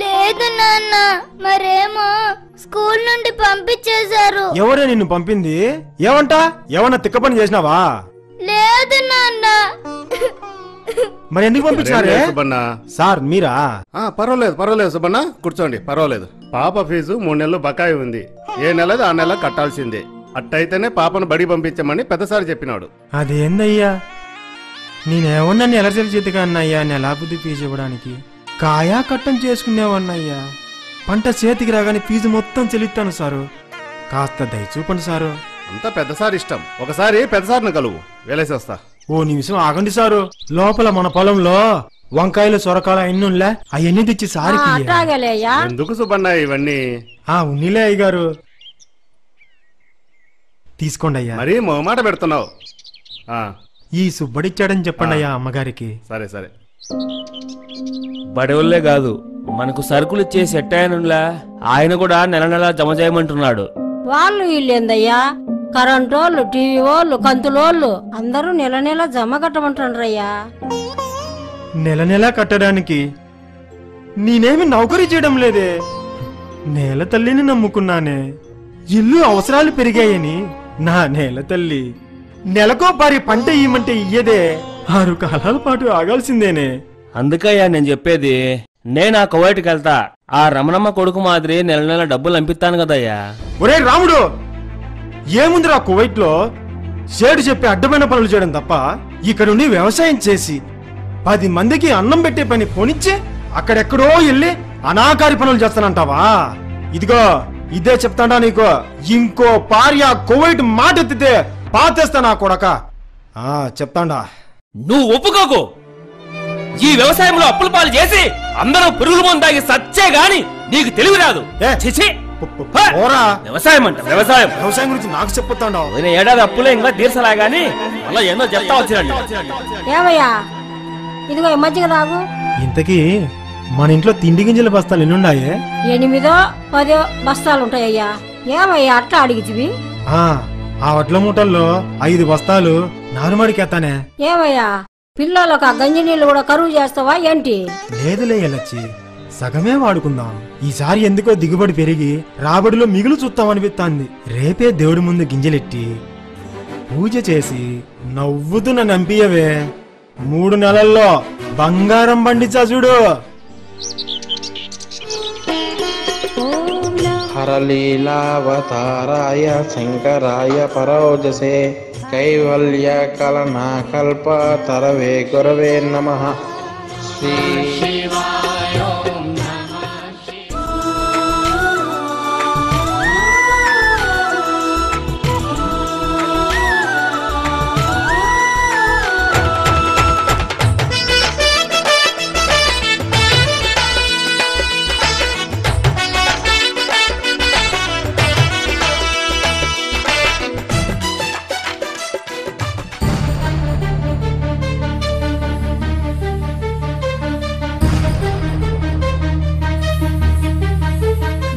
లేదు నాన్న, మరేమో స్కూల్ నుండి పంపించేశారు. ఎవరే నిన్ను పంపింది? ఏమంటా, ఏమన్నా తిక్క పని చేసినావా? లేదు నాన్న. మరి ఎందుకు పంపించారే? సార్ మీరా? పర్వాలేదు పర్వాలేదు సుబ్బన్న, కూర్చోండి, పర్వాలేదు. పాప ఫీజు 3 నెలలు బకాయి ఉంది, ఏ నెలది ఆ నెల కట్టాల్సిందే. అట్టయితేనే పాపను బడి పంపించమని పెద్దసారి చెప్పినాడు. అదేందయ్యా, నేనేమన్నా నెలసరి చేతిగా అన్నయ్యా నెలాబుద్ధి ఫీజు ఇవ్వడానికి? కాయా కట్టం చేసుకునేవన్నయ్యా. పంట చేతికి రాగానే ఫీజు మొత్తం చెల్లిస్తాను సారు, కాస్త దయచూపండి సారు. అంతా పెద్దసారి ఇష్టం. ఒకసారి పెద్దసారిని కలువు, వేలేసి వస్తా. ఓ నిమిషం ఆగండి సారు, లోపల మన పొలంలో వంకాయలు సొరకాయలు అన్నుంలే, అవన్నీ తెచ్చి సారికి ఎందుకు సుబ్బన్న ఇవన్నీ? ఉన్నిలే అయ్య గారు, తీసుకోండి అయ్యా. మరీ మొహమాట పెడుతున్నావు. ఈ సుబ్బడిచ్చాడని చెప్పండి అయ్యా అమ్మగారికి. సరే సరే. బడవుల్లే కాదు, మనకు సరుకులు ఇచ్చే సెట్ అయినలా ఆయన కూడా నెల నెల జమ చేయమంటున్నాడు. వాళ్ళు వీళ్ళేందయ్యా, కరెంట్ వాళ్ళు, టీవీ వాళ్ళు, కంతులోళ్ళు అందరూ నెల నెల జమ కట్టమంటారయ్యా. నెల నెల కట్టడానికి నేనేమి నౌకరీ చేయడం లేదే, నేల తల్లిని నమ్ముకున్నానే. ఇల్లు అవసరాలు పెరిగాయని నా నేల తల్లి నెలకో పారి పంట ఇయ్యమంటే ఇయ్యదే, 6 కాలాల పాటు ఆగాల్సిందేనే. అందుకయ్యా నేను చెప్పేది, నేను ఆ కువైట్కి వెళ్తా, ఆ రమణమ్మ కొడుకు మాదిరి నెల నెల డబ్బులు పంపిస్తాను కదయ్యా. ఒరే రాముడు, ఏముందిరా కువైట్ లో? షేడు చెప్పి అడ్డమైన పనులు చేయడం తప్ప ఇక్కడుండి వ్యవసాయం చేసి 10 మందికి అన్నం పెట్టే పని పోనిచ్చి అక్కడెక్కడో వెళ్ళి అనాకారి పనులు చేస్తానంటావా? ఇదిగో ఇదే చెప్తాడా నీకు, ఇంకో పార్య కోవైట్ మాట ఎత్తితే పాతేస్తా నా కొడక. చెప్తాడా? నువ్వు ఒప్పుకోకు. ఈ వ్యవసాయంలో అప్పుల పాలు చేసి అందరూ పురుగుల మందు తాగి సచ్చే గాని నీకు తెలివి రాదు. వ్యవసాయం అంట వ్యవసాయం. వ్యవసాయం గురించి నాకు చెప్పుతాడా? ఏడాది అప్పులే ఇంకా తీర్చలే గాని అలా ఎన్నో చెప్తా వచ్చిరండి. ఏమయ్యా ఇదిగో ఈ మజ్జిగ తాగు. ఇంతకీ మన ఇంట్లో తిండి గింజల బస్తాలు ఎన్ని ఉన్నాయే? 8-10 బస్తాలు ఉంటాయ్యా. ఏమయ్యా అట్లా అడిగితివి? ఆ వడ్ల మూటల్లో 5 బస్తాలు నారుమడికెత్తానే. ఏమయ్యా పిల్లలకు ఆ గంజి నీళ్ళు కూడా కరువు చేస్తావా ఏంటి? లేదులే ఎల్లచ్చి, సగమే వాడుకుందాం. ఈసారి ఎందుకో దిగుబడి పెరిగి రాబడిలో మిగులు చూస్తామనిపిస్తాంది. రేపే దేవుడి ముందు గింజలెట్టి పూజ చేసి నవ్వుతున్న నంపియవే. 3 నెలల్లో బంగారం పండించా చూడు. హరలీలావతారాయ శంకరాయ పరోజసే కైవల్య కలనా కల్ప తరవే గురవే నమః. శ్రీ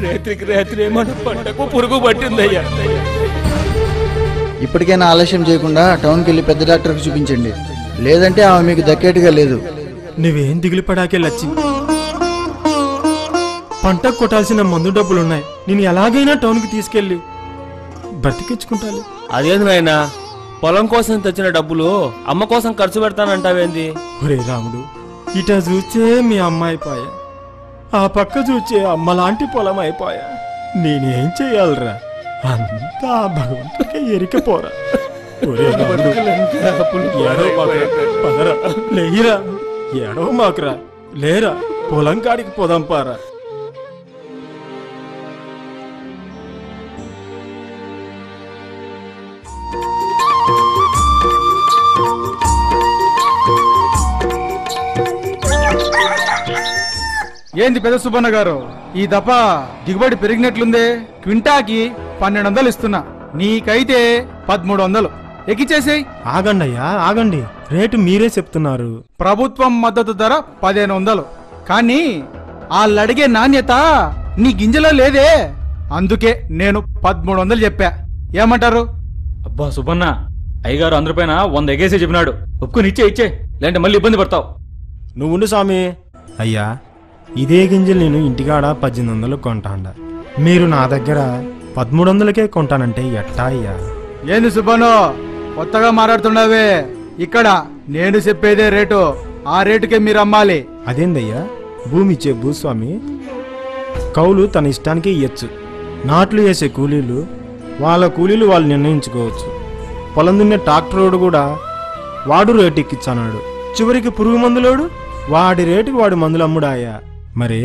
రాత్రికి రాత్రి మన పంటకు పురుగు పట్టిందయ్యా. ఇప్పటికైనా ఆలస్యం చేయకుండా టౌన్కి వెళ్ళి పెద్ద డాక్టర్కి చూపించండి, లేదంటే ఆమె మీకు దక్కేట్టుగా లేదు. నువ్వేం దిగులు పడాకే లచ్చి, పంటకు కొట్టాల్సిన మందు డబ్బులున్నాయి. నేను ఎలాగైనా టౌన్కి తీసుకెళ్ళి బ్రతికించుకుంటాను. అదేంది నాయనా, పొలం కోసం తెచ్చిన డబ్బులు అమ్మ కోసం ఖర్చు పెడతానంటావేంది? ఒరే రాముడు, ఇట చూచే మీ అమ్మాయి పాయా, ఆ పక్క చూచే అమ్మలాంటి పొలం అయిపోయా. నేనేం చెయ్యాలరా? అంతా భగవంతుడికి ఎరికపోరా. లేరా, ఏడో మాకురా, లేరా, పొలం కాడికి పోదాం పారా. ఏంది పెద్ద సుబ్బన్న గారు, ఈ దఫ దిగుబడి పెరిగినట్లుందే. క్వింటాకి 1200 ఇస్తున్నా, నీకైతే 1300 ఎక్కిచ్చేసేయ్. ఆగండి అయ్యా, ఆగండి. రేటు మీరే చెప్తున్నారు. ప్రభుత్వం మద్దతు ధర 1500, కానీ వాళ్ళడిగే నాణ్యత నీ గింజలో లేదే. అందుకే నేను 1300 చెప్పా. ఏమంటారు? అబ్బా సుబ్బన్న, అయ్యగారు అందరిపైన 100 ఎగేసి చెప్పినాడు. ఒప్పుకొని ఇచ్చే, లేదంటే మళ్ళీ ఇబ్బంది పడతావు. నువ్వుండు స్వామి. అయ్యా, ఇదే గింజలు నేను ఇంటికాడ 1800 కొంటాండ, మీరు నా దగ్గర 1300కే కొంటానంటే ఎట్టా అయ్యా? ఏంది సుబ్బను కొత్తగా మాట్లాడుతున్నావే? ఇక్కడ నేను చెప్పేదే రేటు, ఆ రేటుకే మీరు అమ్మాలి. అదేందయ్యా, భూమి ఇచ్చే భూస్వామి కౌలు తన ఇష్టానికి ఇయ్యచ్చు. నాట్లు వేసే కూలీలు వాళ్ళ కూలీలు వాళ్ళు నిర్ణయించుకోవచ్చు. పొలం దున్నే ట్రాక్టరోడు కూడా వాడు రేటు ఎక్కిచ్చానాడు. చివరికి పురుగు మందులోడు వాడి రేటుకి వాడు మందులు అమ్ముడాయా. మరి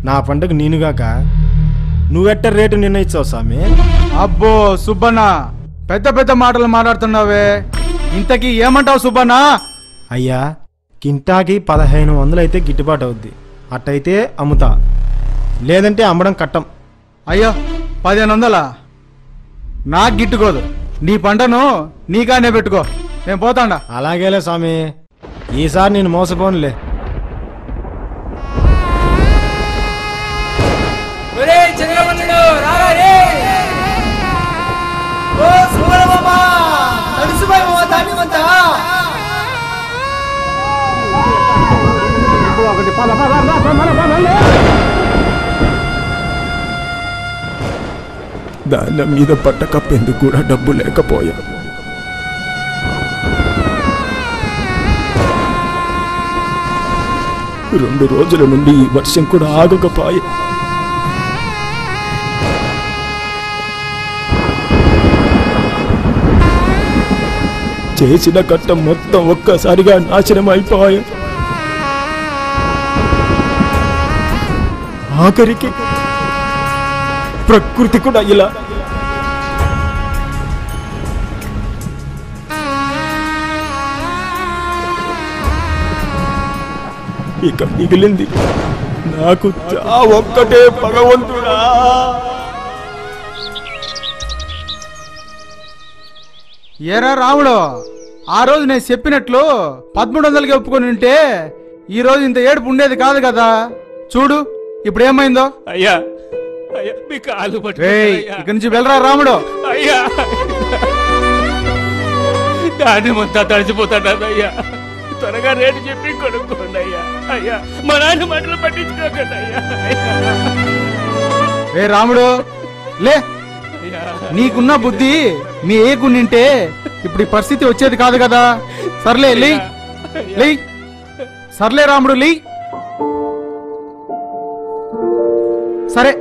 నా పంటకు నేనుగాక నువ్వెట్ట రేటు నిర్ణయించావు స్వామి? అబ్బో సుబ్బన్న, పెద్ద పెద్ద మాటలు మాట్లాడుతున్నావే. ఇంతకీ ఏమంటావు సుబ్బన్న? అయ్యా, కింటాకి 1500 అయితే గిట్టుబాటు అవుద్ది. అట్టయితే అమ్ముతా, లేదంటే అమ్మడం కట్టం. అయ్యో 1500 నాకు గిట్టుకోదు. నీ పంటను నీకానే పెట్టుకో, నేను పోతాండా. అలాగేలే స్వామి, ఈసారి నేను మోసపోనులే. దాని మీద పట్ట కప్పేందుకు కూడా డబ్బు లేకపోయా. రెండు రోజుల నుండి ఈ వర్షం కూడా ఆగకపోయా. చేసిన కట్టం మొత్తం ఒక్కసారిగా నాశనం అయిపోయాయి. ఆఖరికి ప్రకృతి కూడా ఇలా. ఇక మిగిలింది నాకు ఒక్కటే భగవంతుడా. ఏరా రాముడు, ఆ రోజు నేను చెప్పినట్లు 1300కి ఒప్పుకొని ఉంటే ఈ రోజు ఇంత ఏడుపు ఉండేది కాదు కదా. చూడు ఇప్పుడు ఏమైందో. అయ్యా అయ్యా మీ కాలు ఇక్కడి నుంచి వెళ్ళరా రాముడు. అయ్యా ధాన్యమంతా తడిచిపోతాడు అయ్యా. త్వరగా రేటు చెప్పి కొనుక్కోండి అయ్యా. అయ్యా మా నాన్న మాటలు పట్టించుకోకండి అయ్యా. రాముడు లే, నీకున్న బుద్ధి మీ ఏకునింటే ఇప్పుడు ఈ పరిస్థితి వచ్చేది కాదు కదా. సర్లే లే, సర్లే రాముడు లే. సరే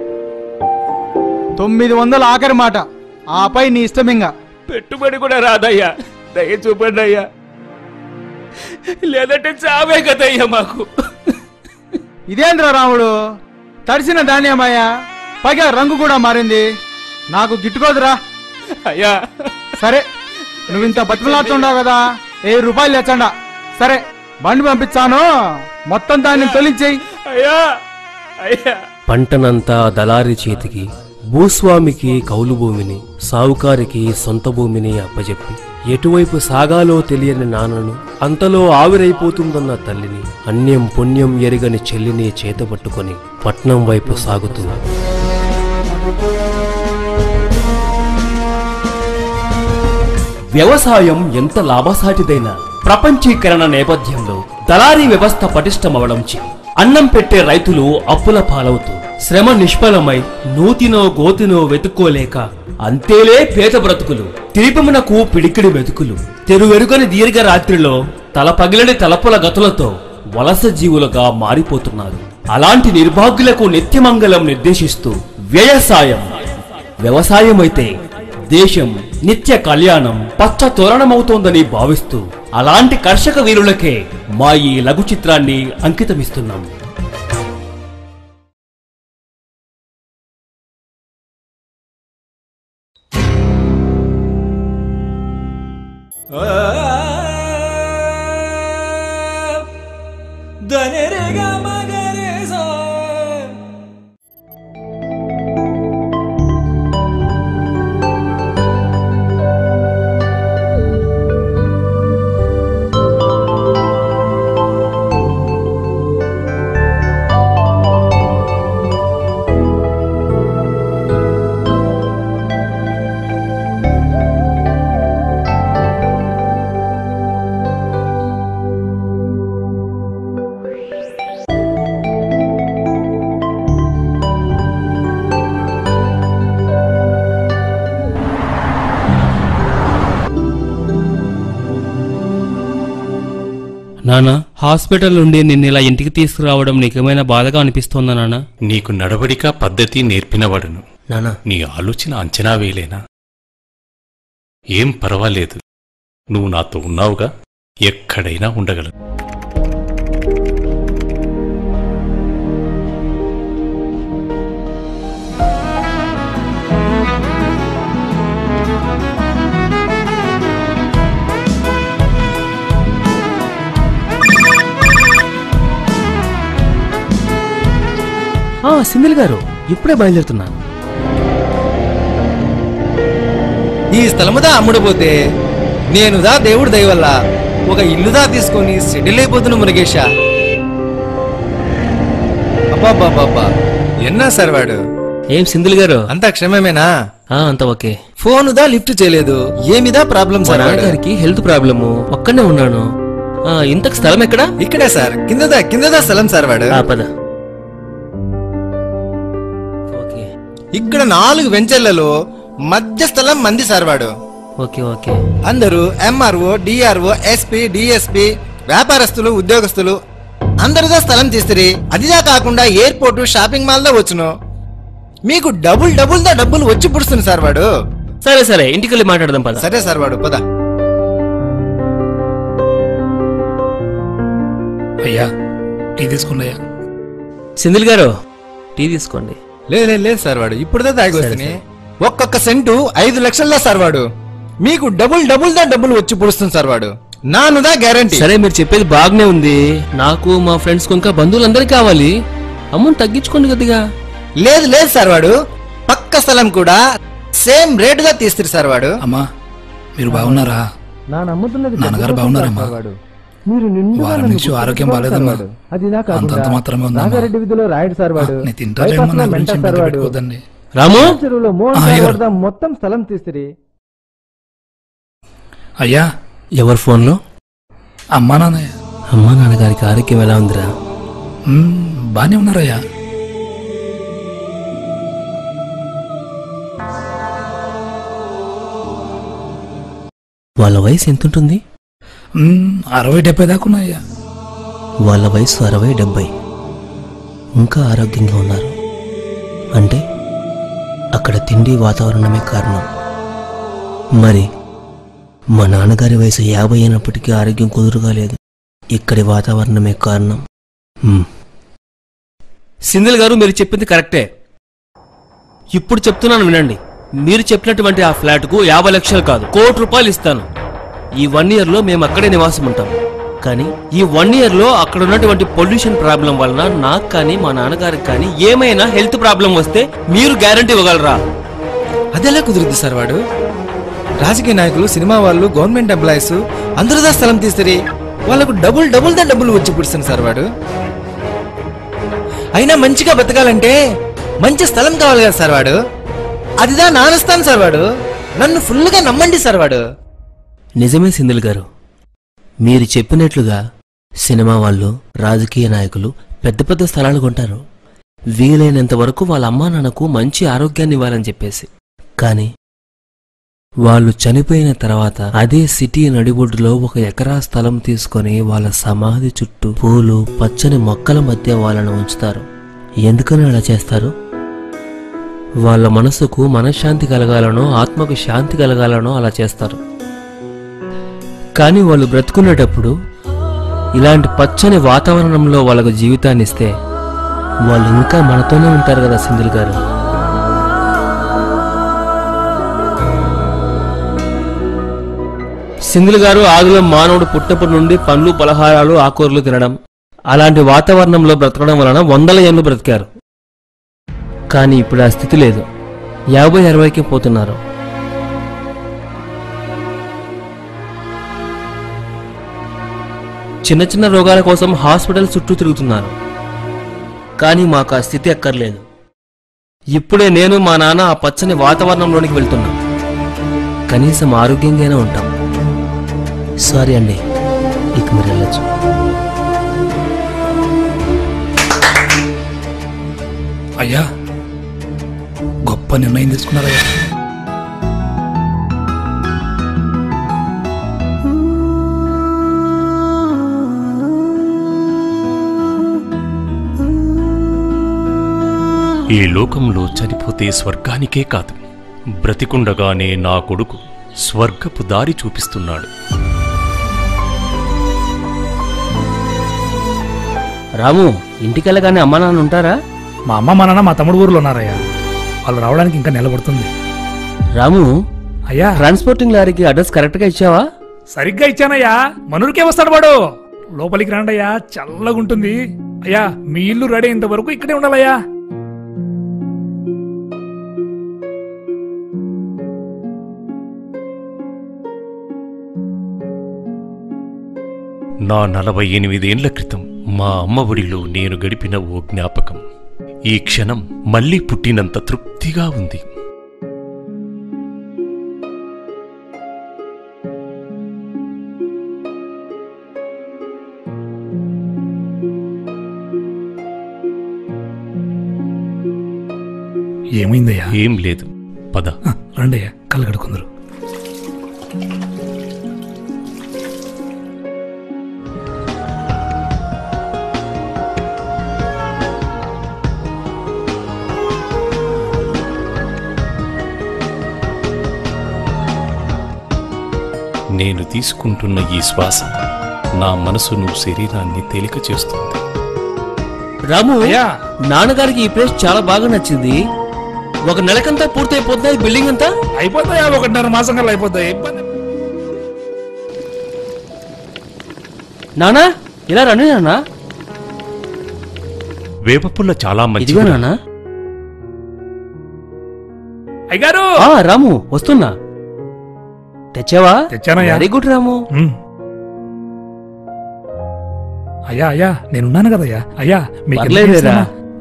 900 ఆఖరి మాట, ఆపై నీ ఇష్టమింగా. పెట్టుబడి కూడా రాదయ్యా, దయ చూపండి అయ్యా, లేదంటే చావే కదయ్యా మాకు. ఇదేంద్ర రాముడు, తడిసిన ధాన్యమయ్యా, పైగా రంగు కూడా మారింది. నాకు గిట్టుకోదురా అయ్యా. సరే నువ్వు ఇంత బతిమలాడుతుండవు కదా, 1000 రూపాయలు తెచ్చండా. సరే బండి పంపించాను, మొత్తం దాన్ని తొలించేయి. అయ్యా అయ్యా. పంటనంతా దళారి చేతికి, భూస్వామికి కౌలు భూమిని, సావుకారికి సొంత భూమిని అప్పజెప్పి ఎటువైపు సాగాలో తెలియని నాన్నను, అంతలో ఆవిరైపోతుందన్న తల్లిని, అన్యం పుణ్యం ఎరగని చెల్లిని చేతపట్టుకొని పట్నం వైపు సాగుతూ వ్యవసాయం ఎంత లాభసాటిదైనా ప్రపంచీకరణ నేపథ్యంలో దళారీ వ్యవస్థ పటిష్టమవడంచి అన్నం పెట్టే రైతులు అప్పుల పాలవుతూ శ్రమ నిష్ఫలమై నూతినో గోతినో వెతుక్కోలేక అంతేలే పేద బ్రతుకులు, తిరిపమునకు పిడికిడి మెతుకులు, తెరువెరుగని దీర్ఘ రాత్రిలో తల పగిలని తలపుల గతులతో వలస జీవులుగా మారిపోతున్నారు. అలాంటి నిర్భాగ్యులకు నిత్యమంగళం నిర్దేశిస్తూ వ్యవసాయమైతే దేశం నిత్య కళ్యాణం పచ్చ తోరణమవుతోందని భావిస్తూ అలాంటి కర్షక వీరులకే మా ఈ లఘు చిత్రాన్ని అంకితమిస్తున్నాం. నానా, హాస్పిటల్ నుండి నిన్ను ఇలా ఇంటికి తీసుకురావడం నీకేమైనా బాధగా అనిపిస్తోందా నాన్న? నీకు నడవడిక పద్ధతి నేర్పినవాడును నానా. నీ ఆలోచన అంచనా వేయలేనా? ఏం పర్వాలేదు, నువ్వు నాతో ఉన్నావుగా, ఎక్కడైనా ఉండగలవు. సింధిల్ గారు, ఇప్పుడే బయలుదేరుతున్నాను. ఈ స్థలముదా అమ్ముడుపోతే నేనుదా దేవుడి దయ వల్ల ఒక ఇల్లుదా తీసుకొని సెటిల్ అయిపోతున్నా మురుగేశ. అబ్బాబ్బాబ్బా, ఎన్నా సార్ వాడు? ఏం సింధిల్ గారు, అంతా క్షేమమేనా? అంత ఓకే. ఫోనుదా లిఫ్ట్ చేయలేదు, ఏమిదా ప్రాబ్లం సార్? గారికి హెల్త్ ప్రాబ్లము, ఒక్కనే ఉన్నాను. ఇంతకు స్థలం ఎక్కడా? ఇక్కడే సార్, కిందదా స్థలం సార్ వాడు. పద. ఇక్కడ 4 వెంచర్లలో మధ్య స్థలం మంది సార్ వాడు. Okay okay. అందరూ ఎంఆర్ఓ, డిఆర్ఓ, ఎస్పీ, డిఎస్పీ, వ్యాపారస్తులు, ఉద్యోగస్తులు అందరిదా స్థలం తీస్తే అదిదా కాకుండా ఎయిర్పోర్టు, షాపింగ్ మాల్ దా వచ్చును. మీకు డబ్బులు వచ్చి పుడుస్తుంది సార్ వాడు. సరే సరే, ఇంటికి వెళ్ళి మాట్లాడదాం పద. సరే సార్ వాడు, పద. అయ్యా టీ తీసుకోండి అయ్యా. సింధిల్ గారు టీ తీసుకోండి. లేదు సార్ వాడు ఇప్పుడుదా తాగి వస్తుంది. ఒక్కొక్క సెంటు 5 లక్షల్లో సార్ వాడు. మీకు డబుల్ వచ్చి పుడుస్తుంది సార్ వాడు. నానుదా గ్యారంటీ. సరే మీరు చెప్పేది బాగానే ఉంది. నాకు మా ఫ్రెండ్స్ ఇంకా బంధువులందరికీ కావాలి. అమౌంట్ తగ్గించుకోండి కొద్దిగా. లేదు సార్ వాడు పక్క స్థలం కూడా సేమ్ రేటుగా తీస్తారు సార్ వాడు. అమ్మా మీరు బాగున్నారా? నాన్నగారు బాగున్నారమ్మా? వారం నుంచి ఆరోగ్యం బాగాలేదమ్మా. అంతంత మాత్రమే ఉందమ్మా. నేను తింటారేమో, నా గురించి ఇబ్బంది పెట్టుకోవద్దండి. రాము మొత్తం స్థలం తీసిరి. అయ్యా ఎవరి ఫోన్లో? అమ్మా నాన్నయ్య. అమ్మా నాన్నగారికి ఆరోగ్యం ఎలా ఉందిరా? బానే ఉన్నారయ్యా. వాళ్ళ వయసు ఎంతుంటుంది? 60-70 దాకా ఉన్నాయ్యా. వాళ్ళ వయసు 60-70, ఇంకా ఆరోగ్యంగా ఉన్నారు అంటే అక్కడ తిండి వాతావరణమే కారణం. మరి మా నాన్నగారి వయసు 50 అయినప్పటికీ ఆరోగ్యం కుదురుగా లేదు. ఇక్కడి వాతావరణమే కారణం. సింధిల్ గారు మీరు చెప్పింది కరెక్టే. ఇప్పుడు చెప్తున్నాను వినండి. మీరు చెప్పినటువంటి ఆ ఫ్లాట్కు 50 లక్షలు కాదు, 1 కోటి రూపాయలు ఇస్తాను. ఈ 1 ఇయర్లో మేము అక్కడే నివాసం ఉంటాం. కానీ ఈ 1 ఇయర్లో అక్కడ ఉన్నటువంటి పొల్యూషన్ ప్రాబ్లం వలన నాకు కానీ మా నాన్నగారికి కానీ ఏమైనా హెల్త్ ప్రాబ్లం వస్తే మీరు గ్యారంటీ ఇవ్వగలరా? అదెలా కుదురుద్ది సార్ వాడు? రాజకీయ నాయకులు, సినిమా వాళ్ళు, గవర్నమెంట్ ఎంప్లాయీస్ అందరుదా స్థలం తీస్తారు. వాళ్ళకు డబుల్ వచ్చి పుడుతుంది సార్ వాడు. అయినా మంచిగా బతకాలంటే మంచి స్థలం కావాలి కదా సార్ వాడు. అదిదా నానుస్తాను సార్ వాడు. నన్ను ఫుల్గా నమ్మండి సార్ వాడు. నిజమే సింధిల్ గారు, మీరు చెప్పినట్లుగా సినిమా వాళ్ళు, రాజకీయ నాయకులు పెద్ద పెద్ద స్థలాలు కొంటారు వీలైనంత వరకు వాళ్ళ అమ్మా నాన్నకు మంచి ఆరోగ్యాన్ని ఇవ్వాలని చెప్పేసి. కానీ వాళ్ళు చనిపోయిన తర్వాత అదే సిటీ నడిబొడ్డులో 1 ఎకరా స్థలం తీసుకొని వాళ్ళ సమాధి చుట్టూ పూలు, పచ్చని మొక్కల మధ్య వాళ్ళను ఉంచుతారు. ఎందుకని అలా చేస్తారు? వాళ్ళ మనసుకు మనశ్శాంతి కలగాలనో, ఆత్మకు శాంతి కలగాలనో అలా చేస్తారు. కానీ వాళ్ళు బ్రతుకునేటప్పుడు ఇలాంటి పచ్చని వాతావరణంలో వాళ్ళకు జీవితాన్ని ఇస్తే వాళ్ళు ఇంకా మనతోనే ఉంటారు కదా సింధిల్ గారు. సింధిల్ గారు ఆదిలో మానవుడు పుట్టప్పటి నుండి పండ్లు, పలహారాలు, ఆకూరలు తినడం, అలాంటి వాతావరణంలో బ్రతకడం వలన 100 ఏళ్ళు బ్రతికారు. కానీ ఇప్పుడు ఆ స్థితి లేదు. 50-60కే పోతున్నారు. చిన్న చిన్న రోగాల కోసం హాస్పిటల్ చుట్టూ తిరుగుతున్నారు. కానీ మాకు ఆ స్థితి అక్కర్లేదు. ఇప్పుడే నేను, మా నాన్న ఆ పచ్చని వాతావరణంలోనికి వెళ్తున్నాం. కనీసం ఆరోగ్యంగానే ఉంటాం. సారీ అండి, ఇక మీరు వెళ్ళచ్చు. అయ్యా గొప్ప నిర్ణయం తీసుకున్నారయ్యా. ఈ లోకంలో చనిపోతే స్వర్గానికే కాదు, బ్రతికుండగానే నా కొడుకు స్వర్గపు దారి చూపిస్తున్నాడు. రాము, ఇంటికెళ్ళగానే అమ్మా నాన్న ఉంటారా? మా అమ్మ మా నాన్న మా తమ్ముడు ఊర్లో ఉన్నారయ్యా. వాళ్ళు రావడానికి ఇంకా నెల పడుతుంది. రాము అయ్యా, ట్రాన్స్పోర్టింగ్ లారీకి అడ్రస్ కరెక్ట్ గా ఇచ్చావా? సరిగ్గా ఇచ్చానయ్యా. మనూరికే వస్తాడు వాడు. లోపలికి రాండయ్యా, చల్లగుంటుంది. అయ్యా మీ ఇల్లు రెడీ అయ్యేంత వరకు ఇక్కడే ఉండాలయ్యా. నా 48 ఏండ్ల క్రితం మా అమ్మ ఒడిలో నేను గడిపిన ఓ జ్ఞాపకం ఈ క్షణం మళ్ళీ పుట్టినంత తృప్తిగా ఉంది. ఏమైందయ్యా? ఏం లేదు, పద. రండయ్యా, కళ్ళు కడుకుందరు. నేను తీసుకుంటున్న ఈ శ్వాస నా మనసును శరీరాన్ని తేలిక చేస్తుంది. రాము, నాన్నగారికి ఈ ప్లేస్ చాలా బాగా నచ్చింది. ఒక నెలకంతా పూర్తయిపోతుంది బిల్డింగ్ అంతా. అయిపోతాయా, 1.5 మాసం కల్లా అయిపోతాయి. నానా ఇలా రండి నానా. వేపపుల్ల చాలా మంచిది ఇదిగో నానా. అయ్యగారు రాము వస్తున్నా. తెచ్చావా? తెచ్చానయ్యా. వెరీ గుడ్ రాము. అయ్యా అయ్యా నేనున్నాను కదయ్యా. అయ్యా మీకు పర్లేదురా.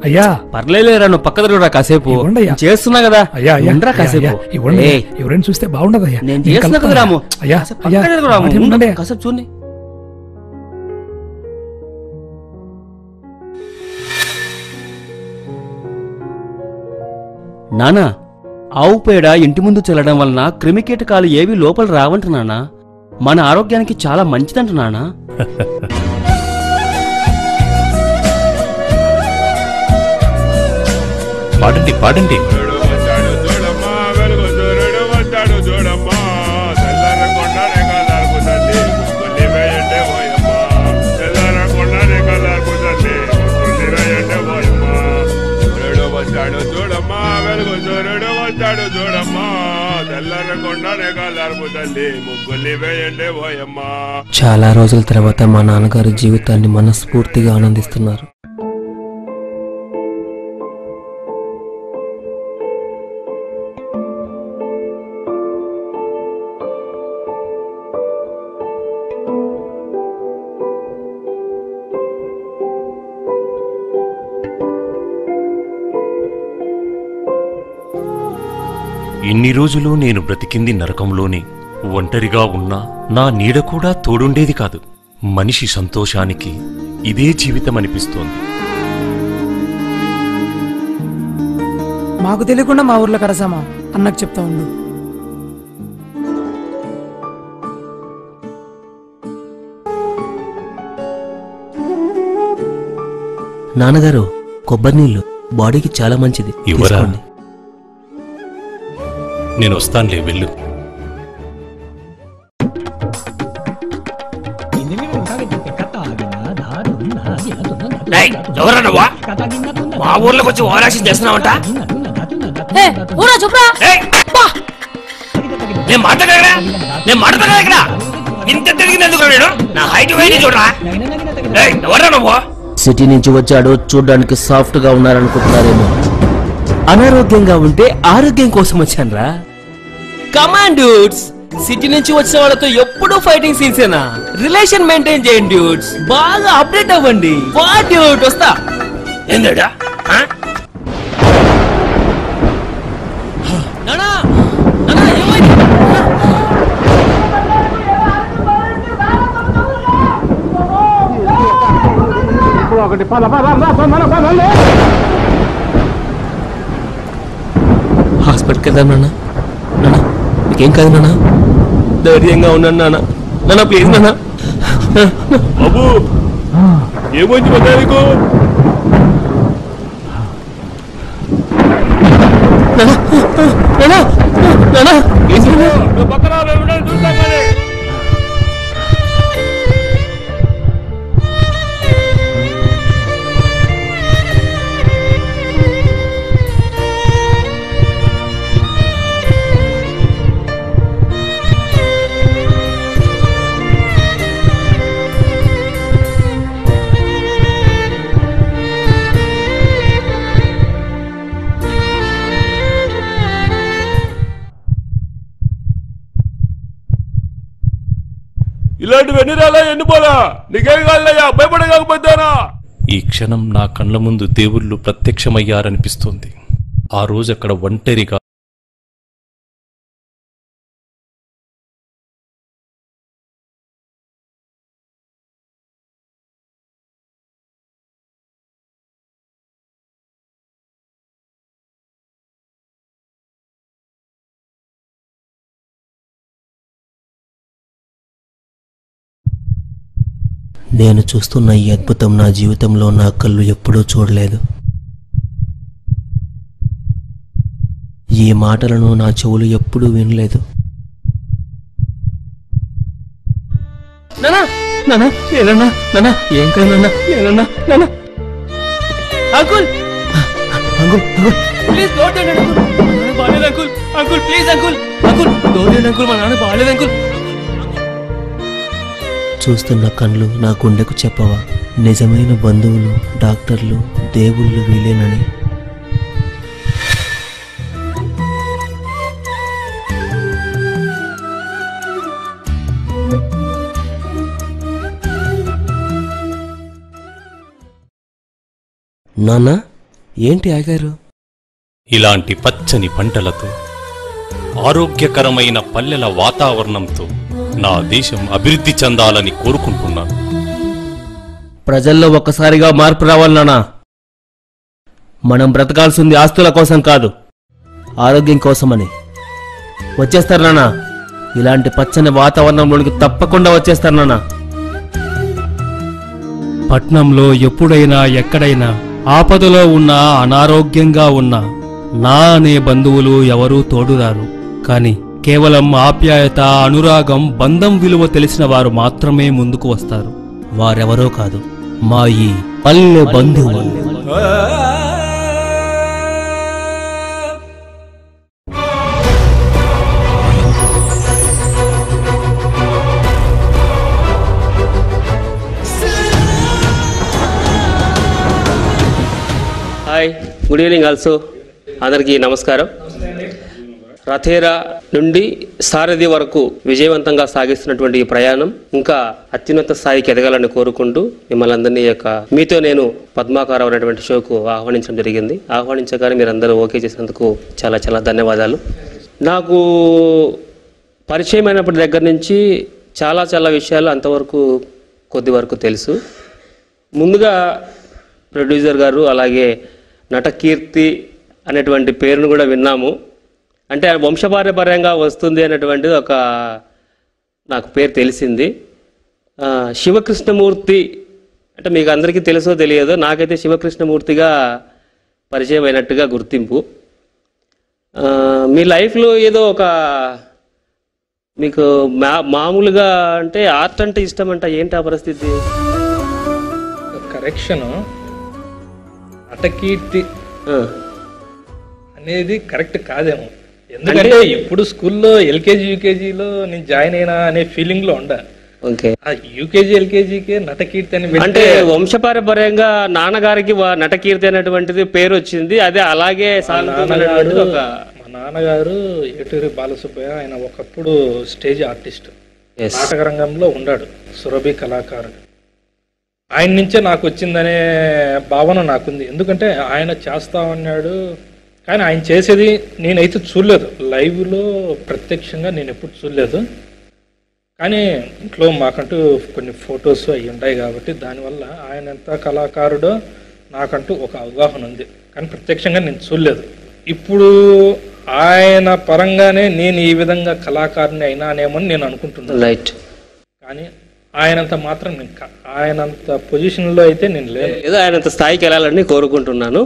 అయ్యా పర్లేదురా, నువ్వు పక్క తిరుగురా కాసేపు. ఇవ్వండయ్యా. చేస్తున్నా కదా. అయ్యా ఉండరా కాసేపు. ఇవ్వండి. ఎవరైనా చూస్తే బాగుండదయ్యా. నేను చేస్తున్నా కదా రాము. అయ్యా పక్క తిరుగు రాము. కాసేపు చూడండి. నానా, ఆవు పేడ ఇంటి ముందు చల్లడం వలన క్రిమికీటకాలు ఏవి లోపల రావంట నానా. మన ఆరోగ్యానికి చాలా మంచిదంట నానా. పాడండి పాడండి. చాలా రోజుల తర్వాత మా నాన్నగారు జీవితాన్ని మనస్ఫూర్తిగా ఆనందిస్తున్నారు. ఇన్ని రోజులు నేను బ్రతికింది నరకంలోనే. ఒంటరిగా ఉన్నా నా నీడ కూడా తోడుండేది కాదు. మనిషి సంతోషానికి ఇదే జీవితం అనిపిస్తోంది. మాకు తెలియకుండా మా ఊర్లో కరసామా అన్నకు చెప్తా ఉండు. నాన్నగారు, కొబ్బరి నీళ్లు బాడీకి చాలా మంచిది. ఇవ్వరా? నేను వస్తానులే, వెళ్ళు. ఎవరన్నావా? మా ఊర్లోకి వచ్చి ఓవరాక్షన్ చేస్తున్నావంట. నేను మాట్లాడగలరా? నేను మాట్లాడగలరా? ఇంత తిరిగినందుకు నా హైట్ వెయిట్ చూడరా. ఎవరా నువ్వు? సిటీ నుంచి వచ్చాడు, చూడ్డానికి సాఫ్ట్ గా ఉన్నారనుకుంటున్నారేమో. అనారోగ్యంగా ఉంటే ఆరోగ్యం కోసం వచ్చానరా. కమాండ్ డ్యూడ్స్, సిటీ నుంచి వచ్చిన వాళ్ళతో ఎప్పుడూ ఫైటింగ్ సీన్సేనా? రిలేషన్ మెయింటైన్ చేయండి డ్యూడ్స్. బాగా అప్డేట్ అవ్వండి. వా డ్యూడ్, వస్తా. ఏందడా? హాస్పిటల్కి వెళ్దాం నాన్న. నాన్న మీకేం కాదు నాన్న. ధైర్యంగా ఉన్నాను నాన్న. నాన్న ప్లీజ్ నాన్న. బాబు ఏమైంది బతాయికు? పక్కన చూస్తాం కానీ. ఇలాంటివన్నీ రాలా ఎన్నిపోలా? నీకేం కాదయ్యా, భయపడకపోతానా? ఈ క్షణం నా కళ్ళ ముందు దేవుళ్ళు ప్రత్యక్షమయ్యారనిపిస్తోంది. ఆ రోజు అక్కడ ఒంటరిగా నేను చూస్తున్న ఈ అద్భుతం నా జీవితంలో నా కళ్ళు ఎప్పుడూ చూడలేదు. ఈ మాటలను నా చెవులు ఎప్పుడూ వినలేదు. నానా నాన్న లేదన్నా నాన్న ఏం కాదు నాన్న లేదన్నా నాన్న uncle uncle please don't uncle మా నాన్న బాలేదు uncle uncle please uncle uncle don't uncle మా నాన్న బాలేదు అంకుల్. చూస్తున్న కళ్ళు నా గుండెకు చెప్పవా నిజమైన బంధువులు డాక్టర్లు దేవుళ్ళు వీలేనని? నాన్న ఏంటి ఆగారు? ఇలాంటి పచ్చని పంటలతో ఆరోగ్యకరమైన పల్లెల వాతావరణంతో నా దేశం అభివృద్ధి చెందాలని కోరుకుంటున్నాను. ప్రజల్లో ఒక్కసారిగా మార్పు రావాలి నాన్న. మనం బ్రతకాల్సింది ఆస్తుల కోసం కాదు, ఆరోగ్యం కోసమని. వచ్చేస్తారు నాన్న, ఇలాంటి పచ్చని వాతావరణంలోనికి తప్పకుండా వచ్చేస్తారు నాన్న. పట్నంలో ఎప్పుడైనా ఎక్కడైనా ఆపదలో ఉన్నా అనారోగ్యంగా ఉన్నా నా అనే బంధువులు ఎవరూ తోడురారు. కాని కేవలం ఆప్యాయత అనురాగం బంధం విలువ తెలిసిన వారు మాత్రమే ముందుకు వస్తారు. వారెవరో కాదు, మా ఈ పల్లె బంధువులు. Hi, good evening also. అందరికీ నమస్కారం. రథేరా నుండి సారథి వరకు విజయవంతంగా సాగిస్తున్నటువంటి ఈ ప్రయాణం ఇంకా అత్యున్నత స్థాయికి ఎదగాలని కోరుకుంటూ మిమ్మల్ని అందరినీ మీతో నేను పద్మాకారం అనేటువంటి షోకు ఆహ్వానించడం జరిగింది. ఆహ్వానించగానే మీరందరూ ఓకే చేసినందుకు చాలా చాలా ధన్యవాదాలు. నాకు పరిచయం అయినప్పటి దగ్గర నుంచి చాలా చాలా విషయాలు అంతవరకు కొద్ది వరకు తెలుసు. ముందుగా ప్రొడ్యూసర్ గారు అలాగే నటకీర్తి అనేటువంటి పేరును కూడా విన్నాము. అంటే వంశపారంపర్యంగా వస్తుంది అనేటువంటిది ఒక నాకు పేరు తెలిసింది. శివకృష్ణమూర్తి అంటే మీకు అందరికీ తెలుసో తెలియదో, నాకైతే శివకృష్ణమూర్తిగా పరిచయం అయినట్టుగా గుర్తింపు. మీ లైఫ్లో ఏదో ఒక మీకు మామూలుగా అంటే ఆర్ట్ అంటే ఇష్టం అంట, ఏంటి ఆ పరిస్థితి? కరెక్షన్ నటకీర్తి అనేది కరెక్ట్ కాదేమో. ఎందుకంటే ఇప్పుడు స్కూల్లో ఎల్కేజీ యూకేజీలో నేను జాయిన్ అయినా అనే ఫీలింగ్ లో ఉండా. ఓకే, యూకేజీ ఎల్కేజీకే నటకీర్తి అని అంటే వంశపారంపర్యంగా నాన్నగారికి నటకీర్తి అనేటువంటిది పేరు వచ్చింది. అదే అలాగే మా నాన్నగారు ఏటూరి బాలసుబ్బయ్య, ఆయన ఒకప్పుడు స్టేజ్ ఆర్టిస్ట్, నాటక రంగంలో ఉన్నాడు, సురభి కళాకారుడు. ఆయన నుంచే నాకు వచ్చిందనే భావన నాకుంది. ఎందుకంటే ఆయన చేస్తా ఉన్నాడు, కానీ ఆయన చేసేది నేనైతే చూడలేదు, లైవ్లో ప్రత్యక్షంగా నేను ఎప్పుడు చూడలేదు. కానీ ఇంట్లో మాకంటూ కొన్ని ఫొటోస్ అవి ఉన్నాయి కాబట్టి దానివల్ల ఆయన ఎంత కళాకారుడో నాకంటూ ఒక అవగాహన ఉంది, కానీ ప్రత్యక్షంగా నేను చూడలేదు. ఇప్పుడు ఆయన పరంగానే నేను ఈ విధంగా కళాకారుని అయినానేమని నేను అనుకుంటున్నాను. రైట్. కానీ ఆయనంత మాత్రం నేను ఆయనంత పొజిషన్లో అయితే నేను లేదు. ఏదో ఆయనంత స్థాయికి వెళ్ళాలని కోరుకుంటున్నాను.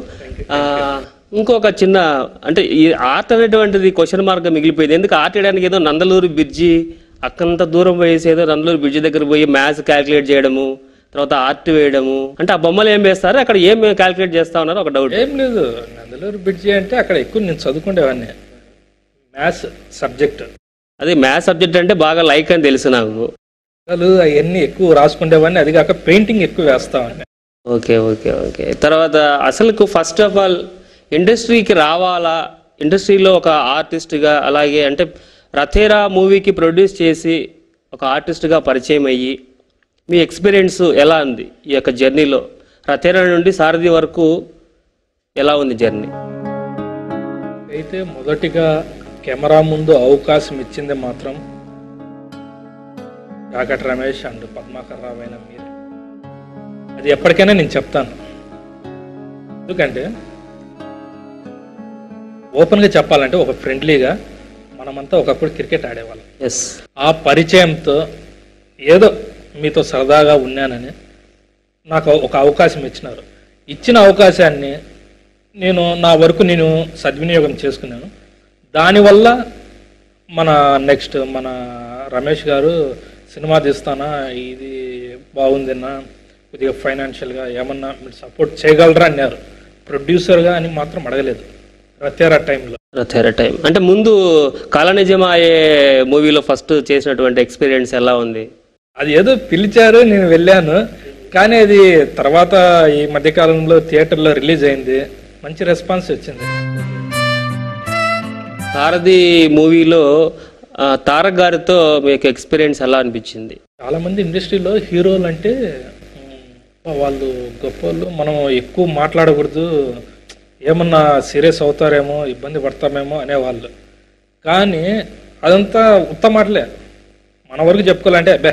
ఇంకొక చిన్న అంటే ఈ ఆర్ట్ అనేటువంటిది క్వశ్చన్ మార్క్ మిగిలిపోయింది. ఎందుకు ఆర్ట్ వేయడానికి ఏదో నందలూరు బ్రిడ్జి అక్కంత దూరం పోయేసి ఏదో నందలూరు బ్రిడ్జి దగ్గర పోయి మ్యాథ్స్ క్యాలిక్యులేట్ చేయడము, తర్వాత ఆర్ట్ వేయడము, అంటే ఆ బొమ్మలు ఏం వేస్తారు, అక్కడ ఏం క్యాలిక్యులేట్ చేస్తా ఉన్నారు ఒక డౌట్. ఏం లేదు, నందలూరు బ్రిడ్జి అంటే అక్కడ ఎక్కువ నేను చదువుకునేవాడిని, మ్యాథ్స్ సబ్జెక్ట్. అది మ్యాథ్స్ సబ్జెక్ట్ అంటే బాగా లైక్ అని తెలుసు నాకు. అవన్నీ ఎక్కువ రాసుకునేవాడిని, అది కాక పెయింటింగ్ ఎక్కువ వేస్తామని. Okay okay okay. తర్వాత అసలు ఫస్ట్ ఆఫ్ ఆల్ ఇండస్ట్రీకి రావాలా, ఇండస్ట్రీలో ఒక ఆర్టిస్ట్గా, అలాగే అంటే రథేరా మూవీకి ప్రొడ్యూస్ చేసి ఒక ఆర్టిస్ట్గా పరిచయం అయ్యి మీ ఎక్స్పీరియన్స్ ఎలా ఉంది ఈ యొక్క జర్నీలో? రథేరా నుండి సారథి వరకు ఎలా ఉంది జర్నీ? అయితే మొదటిగా కెమెరా ముందు అవకాశం ఇచ్చింది మాత్రం కాకటి రమేష్ అండ్ పద్మాకర్ రావు అయిన మీరే. అది ఎప్పటికైనా నేను చెప్తాను. ఎందుకంటే ఓపెన్గా చెప్పాలంటే ఒక ఫ్రెండ్లీగా మనమంతా ఒకప్పుడు క్రికెట్ ఆడేవాళ్ళం. ఆ పరిచయంతో ఏదో మీతో సరదాగా ఉన్నానని నాకు ఒక అవకాశం ఇచ్చినారు. ఇచ్చిన అవకాశాన్ని నేను నా వరకు నేను సద్వినియోగం చేసుకున్నాను. దానివల్ల మన నెక్స్ట్ మన రమేష్ గారు సినిమా తీస్తానా, ఇది బాగుందిన్నా, కొద్దిగా ఫైనాన్షియల్గా ఏమన్నా మీరు సపోర్ట్ చేయగలరా అన్నారు. ప్రొడ్యూసర్గా అని మాత్రం అడగలేదు. రతేరా టైంలో. రతేరా టైం అంటే ముందు కాలనిజమా అయ్యే మూవీలో ఫస్ట్ చేసినటువంటి ఎక్స్పీరియన్స్ ఎలా ఉంది? అది ఏదో పిలిచారు, నేను వెళ్ళాను. కానీ అది తర్వాత ఈ మధ్యకాలంలో థియేటర్లో రిలీజ్ అయింది, మంచి రెస్పాన్స్ వచ్చింది. సారథి మూవీలో తారక్ గారితో మీకు ఎక్స్పీరియన్స్ ఎలా అనిపించింది? చాలా మంది ఇండస్ట్రీలో హీరోలు అంటే వాళ్ళు గొప్పలు, మనం ఎక్కువ మాట్లాడకూడదు, ఏమన్నా సీరియస్ అవుతారేమో, ఇబ్బంది పడతామేమో అనేవాళ్ళు. కానీ అదంతా ఉత్త మాటలే. మన వరకు చెప్పుకోవాలంటే అబ్బే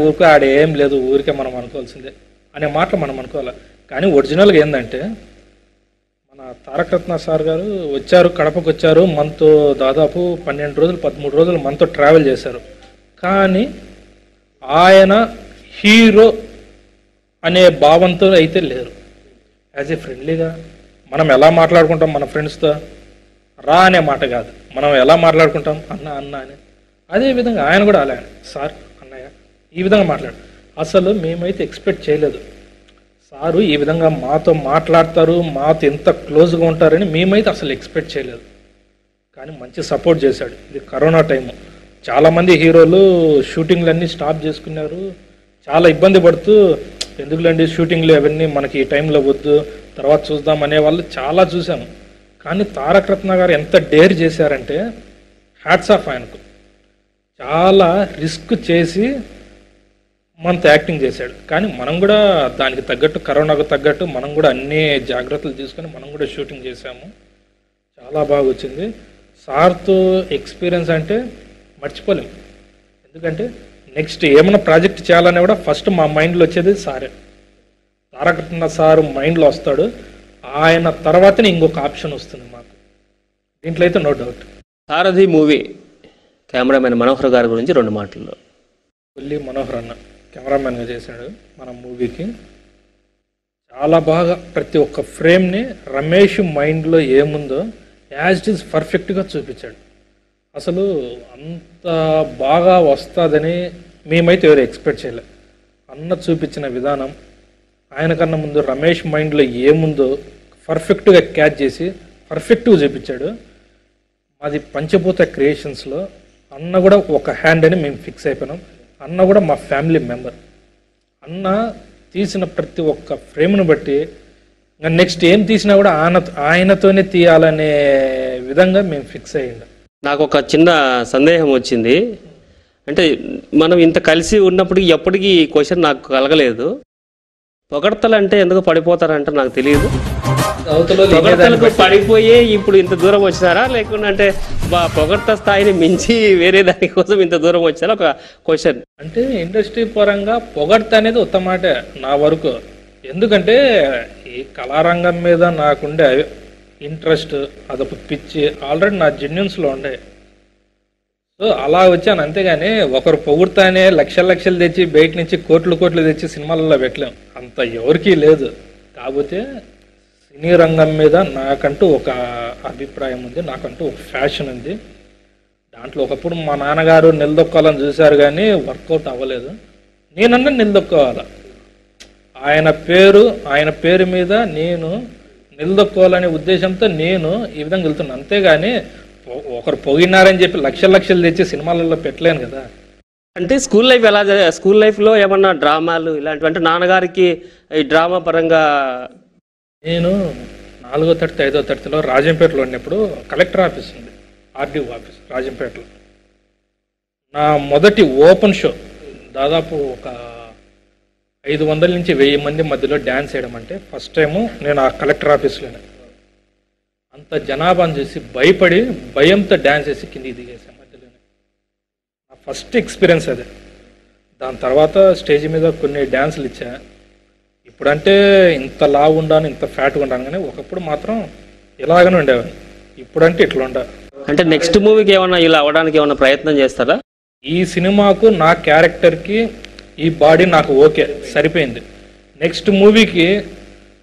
ఊరికే ఆడేం లేదు, ఊరికే మనం అనుకోవాల్సిందే అనే మాటలు మనం అనుకోవాలి. కానీ ఒరిజినల్గా ఏంటంటే మన తారక రత్న సార్ గారు వచ్చారు, కడపకు వచ్చారు, మనతో దాదాపు 12 రోజులు 13 రోజులు మనతో ట్రావెల్ చేశారు. కానీ ఆయన హీరో అనే భావంతో అయితే లేరు. యాజ్ ఏ ఫ్రెండ్లీగా మనం ఎలా మాట్లాడుకుంటాం మన ఫ్రెండ్స్తో, రా అనే మాట కాదు, మనం ఎలా మాట్లాడుకుంటాం అన్న అన్న అని, అదేవిధంగా ఆయన కూడా అలాగే సార్ అన్నయ్య ఈ విధంగా మాట్లాడు. అసలు మేమైతే ఎక్స్పెక్ట్ చేయలేదు సారు ఈ విధంగా మాతో మాట్లాడతారు, మాతో ఎంత క్లోజ్గా ఉంటారని మేమైతే అసలు ఎక్స్పెక్ట్ చేయలేదు. కానీ మంచి సపోర్ట్ చేశాడు. ఇది కరోనా టైము, చాలామంది హీరోలు షూటింగ్లు అన్నీ స్టాప్ చేసుకున్నారు, చాలా ఇబ్బంది పడుతూ ఎందుకులేండి షూటింగ్లు అవన్నీ మనకి ఈ టైంలో వద్దు, తర్వాత చూద్దాం అనే వాళ్ళు చాలా చూశాను. కానీ తారక రత్న గారు ఎంత డేర్ చేశారంటే హ్యాట్స్ ఆఫ్ ఆయనకు. చాలా రిస్క్ చేసి మనతో యాక్టింగ్ చేశాడు. కానీ మనం కూడా దానికి తగ్గట్టు, కరోనాకు తగ్గట్టు మనం కూడా అన్ని జాగ్రత్తలు తీసుకొని మనం కూడా షూటింగ్ చేశాము. చాలా బాగా వచ్చింది. సార్తో ఎక్స్పీరియన్స్ అంటే మర్చిపోలేము. ఎందుకంటే నెక్స్ట్ ఏమైనా ప్రాజెక్ట్ చేయాలన్నా కూడా ఫస్ట్ మా మైండ్లో వచ్చేది సారే. తారక రత్న సార్ మైండ్లో వస్తాడు, ఆయన తర్వాతనే ఇంకొక ఆప్షన్ వస్తుంది మాకు. దీంట్లో అయితే నో డౌట్. సారథి మూవీ కెమెరామెన్ మనోహర్ గారి గురించి 2 మాటల్లో. కొల్లి మనోహర్ అన్న కెమెరామెన్గా చేశాడు మన మూవీకి. చాలా బాగా ప్రతి ఒక్క ఫ్రేమ్ని రమేష్ మైండ్లో ఏముందో యాజ్ ఇట్ ఈజ్ పర్ఫెక్ట్గా చూపించాడు. అసలు అంత బాగా వస్తుందని మేమైతే ఎవరు ఎక్స్పెక్ట్ చేయలే. అన్న చూపించిన విధానం, ఆయనకన్నా ముందు రమేష్ మైండ్లో ఏముందో పర్ఫెక్ట్గా క్యాచ్ చేసి పర్ఫెక్ట్గా చూపించాడు. మాది పంచభూత క్రియేషన్స్లో అన్న కూడా ఒక హ్యాండ్ అని మేము ఫిక్స్ అయిపోయినాం. అన్న కూడా మా ఫ్యామిలీ మెంబర్. అన్న తీసిన ప్రతి ఒక్క ఫ్రేమ్ను బట్టి ఇంకా నెక్స్ట్ ఏం తీసినా కూడా ఆయనతోనే తీయాలనే విధంగా మేము ఫిక్స్ అయ్యింది. నాకు ఒక చిన్న సందేహం వచ్చింది. అంటే మనం ఇంత కలిసి ఉన్నప్పుడు ఎప్పటికీ ఈ క్వశ్చన్ నాకు కలగలేదు. పొగడ్తలు అంటే ఎందుకు పడిపోతారంటే నాకు తెలియదు. పొగడ్తలకు పడిపోయే ఇప్పుడు ఇంత దూరం వచ్చినారా, లేకుండా అంటే పొగడ్త స్థాయిని మించి వేరే దానికోసం ఇంత దూరం వచ్చారా? ఒక క్వశ్చన్. అంటే ఇండస్ట్రీ పరంగా పొగడ్త అనేది ఉత్తమాటే నా వరకు. ఎందుకంటే ఈ కళారంగం మీద నాకుండే ఇంట్రెస్ట్, అదొక పిచ్చి ఆల్రెడీ నా జెన్యున్స్లో ఉండే. సో అలా వచ్చాను, అంతేగాని ఒకరు పొగుడుతానే లక్షలు తెచ్చి బయట నుంచి కోట్లు తెచ్చి సినిమాలలో పెట్టలేం, అంత ఎవరికీ లేదు. కాకపోతే సినీ రంగం మీద నాకంటూ ఒక అభిప్రాయం ఉంది, నాకంటూ ఒక ఫ్యాషన్ ఉంది. దాంట్లో ఒకప్పుడు మా నాన్నగారు నిలదొక్కాలని చూశారు కానీ వర్కౌట్ అవ్వలేదు. నేనన్నా నిలదొక్కోవాలి, ఆయన పేరు మీద నేను నిలదొక్కోవాలనే ఉద్దేశంతో నేను ఈ విధంగా వెళ్తున్నాను. అంతేగాని ఒకరు పొగినారని చెప్పి లక్షలు తెచ్చి సినిమాలలో పెట్టలేను కదా. అంటే స్కూల్ లైఫ్ ఎలా, స్కూల్ లైఫ్లో ఏమన్నా డ్రామాలు ఇలాంటివి అంటే నాన్నగారికి ఈ డ్రామా పరంగా? నేను 4వ తరగతి 5వ తరగతిలో రాజంపేటలో ఉన్నప్పుడు కలెక్టర్ ఆఫీస్ ఉంది, ఆర్డీఓ ఆఫీస్ రాజంపేటలో. నా మొదటి ఓపెన్ షో దాదాపు ఒక 500 నుంచి 1000 మంది మధ్యలో డ్యాన్స్ వేయడం అంటే ఫస్ట్ టైము నేను ఆ కలెక్టర్ ఆఫీస్లోనే. అంత జనాభాను చూసి భయపడి భయంతో డ్యాన్స్ వేసి కిందికి దిగేసాను మధ్యలోనే. నా ఫస్ట్ ఎక్స్పీరియన్స్ అదే. దాని తర్వాత స్టేజ్ మీద కొన్ని డ్యాన్సులు ఇచ్చా. ఇప్పుడంటే ఇంత లావు ఉండాను, ఇంత ఫ్యాట్గా ఉండాను, కానీ ఒకప్పుడు మాత్రం ఇలాగనే ఉండేవాడిని. ఇప్పుడంటే ఇట్లా ఉండా. అంటే నెక్స్ట్ మూవీకి ఏమన్నా ఇలా అవ్వడానికి ఏమన్నా ప్రయత్నం చేస్తారా? ఈ సినిమాకు నా క్యారెక్టర్కి ఈ బాడీ నాకు ఓకే సరిపోయింది. నెక్స్ట్ మూవీకి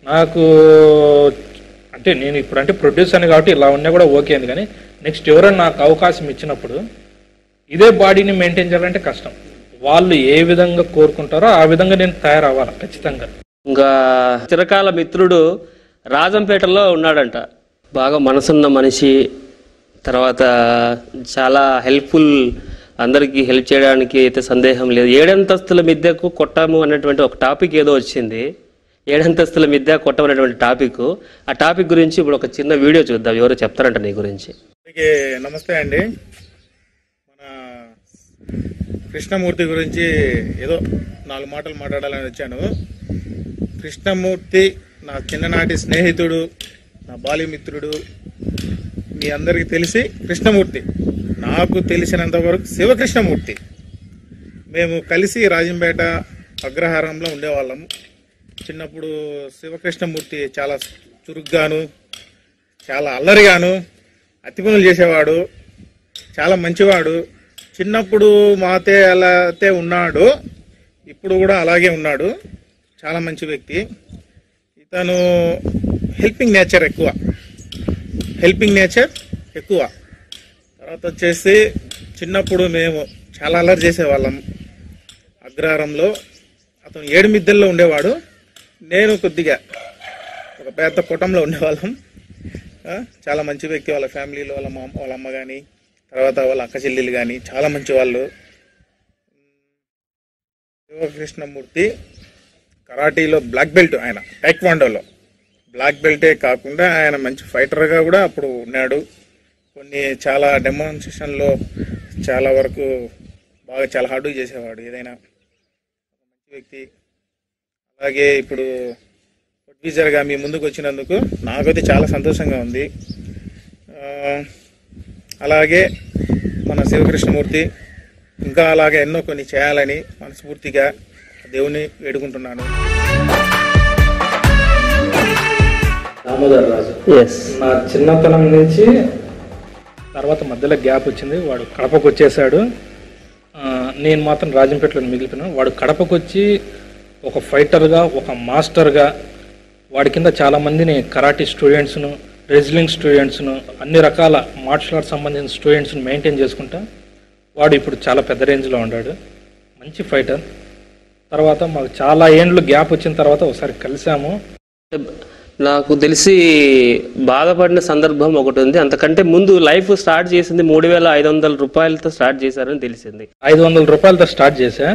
నాకు అంటే నేను ఇప్పుడంటే ప్రొడ్యూసర్ని కాబట్టి ఇలా ఉన్నా కూడా ఓకే అంది. కానీ నెక్స్ట్ ఎవరైనా నాకు అవకాశం ఇచ్చినప్పుడు ఇదే బాడీని మెయింటైన్ చేయాలంటే కష్టం. వాళ్ళు ఏ విధంగా కోరుకుంటారో ఆ విధంగా నేను తయారవ్వాలి ఖచ్చితంగా. ఇంకా చిరకాల మిత్రుడు రాజంపేటలో ఉన్నాడంట. బాగా మనసున్న మనిషి, తర్వాత చాలా హెల్ప్ఫుల్, అందరికీ హెల్ప్ చేయడానికి అయితే సందేహం లేదు. 7 అంతస్తుల మిద్దెకు కొట్టము అనేటువంటి ఒక టాపిక్ ఏదో వచ్చింది. 7 అంతస్తుల మిద్దె కొట్టం అనేటువంటి టాపిక్. ఆ టాపిక్ గురించి ఇప్పుడు ఒక చిన్న వీడియో చూద్దాం. ఎవరో చెప్తారంట నీ గురించి. నమస్తే అండి. మన కృష్ణమూర్తి గురించి ఏదో 4 మాటలు మాట్లాడాలని వచ్చాను. కృష్ణమూర్తి నా చిన్ననాటి స్నేహితుడు, నా బాల్యమిత్రుడు. మీ అందరికీ తెలిసి కృష్ణమూర్తి, నాకు తెలిసినంత వరకు శివకృష్ణమూర్తి. మేము కలిసి రాజంపేట అగ్రహారంలో ఉండేవాళ్ళము. చిన్నప్పుడు శివకృష్ణమూర్తి చాలా చురుగ్గాను, చాలా అల్లరిగాను, అతి పనులు చేసేవాడు, చాలా మంచివాడు. చిన్నప్పుడు మాతే అలాతే ఉన్నాడు, ఇప్పుడు కూడా అలాగే ఉన్నాడు. చాలా మంచి వ్యక్తి. ఇతను హెల్పింగ్ నేచర్ ఎక్కువ. తర్వాత వచ్చేసి చిన్నప్పుడు మేము చాలా అల్లరి చేసేవాళ్ళం అగ్రహారంలో. అతను 7 మిద్దెల్లో ఉండేవాడు, నేను కొద్దిగా ఒక పెద్ద కుటుంబంలో ఉండేవాళ్ళం. చాలా మంచి వ్యక్తి. వాళ్ళ ఫ్యామిలీలో వాళ్ళ అమ్మ కానీ, తర్వాత వాళ్ళ అక్క చెల్లెలు కానీ చాలా మంచి వాళ్ళు. శివకృష్ణమూర్తి కరాటీలో బ్లాక్ బెల్ట్, ఆయన టైక్వాండోలో బ్లాక్ బెల్టే కాకుండా ఆయన మంచి ఫైటర్గా కూడా అప్పుడు ఉన్నాడు. కొన్ని చాలా డెమాన్స్ట్రేషన్లో చాలా వరకు బాగా చాలా హార్డ్గా చేసేవాడు ఏదైనా. మంచి వ్యక్తి. అలాగే ఇప్పుడు ప్రొడ్యూసర్గా మీ ముందుకు వచ్చినందుకు నాకైతే చాలా సంతోషంగా ఉంది. అలాగే మన శివకృష్ణమూర్తి ఇంకా అలాగే ఎన్నో కొన్ని చేయాలని మనస్ఫూర్తిగా దేవుని వేడుకుంటున్నాను. దామోదర్ రాజు నా చిన్నతనం నుంచి, తర్వాత మధ్యలో గ్యాప్ వచ్చింది. వాడు కడపకు వచ్చేసాడు, నేను మాత్రం రాజంపేటలో మిగిలిపోయినాను. వాడు కడపకు వచ్చి ఒక ఫైటర్గా, ఒక మాస్టర్గా, వాడి కింద చాలామందిని కరాటీ స్టూడెంట్స్ను, రెజ్లింగ్ స్టూడెంట్స్ను, అన్ని రకాల మార్షల్ ఆర్ట్స్ సంబంధించిన స్టూడెంట్స్ను మెయింటైన్ చేసుకుంటా వాడు ఇప్పుడు చాలా పెద్ద రేంజ్లో ఉన్నాడు. మంచి ఫైటర్. తర్వాత మాకు చాలా ఏండ్లు గ్యాప్ వచ్చిన తర్వాత ఒకసారి కలిసాము. నాకు తెలిసి బాధపడిన సందర్భం ఒకటి ఉంది. అంతకంటే ముందు లైఫ్ స్టార్ట్ చేసింది 3,500 రూపాయలతో స్టార్ట్ చేశారని తెలిసింది. 500 రూపాయలతో స్టార్ట్ చేశా.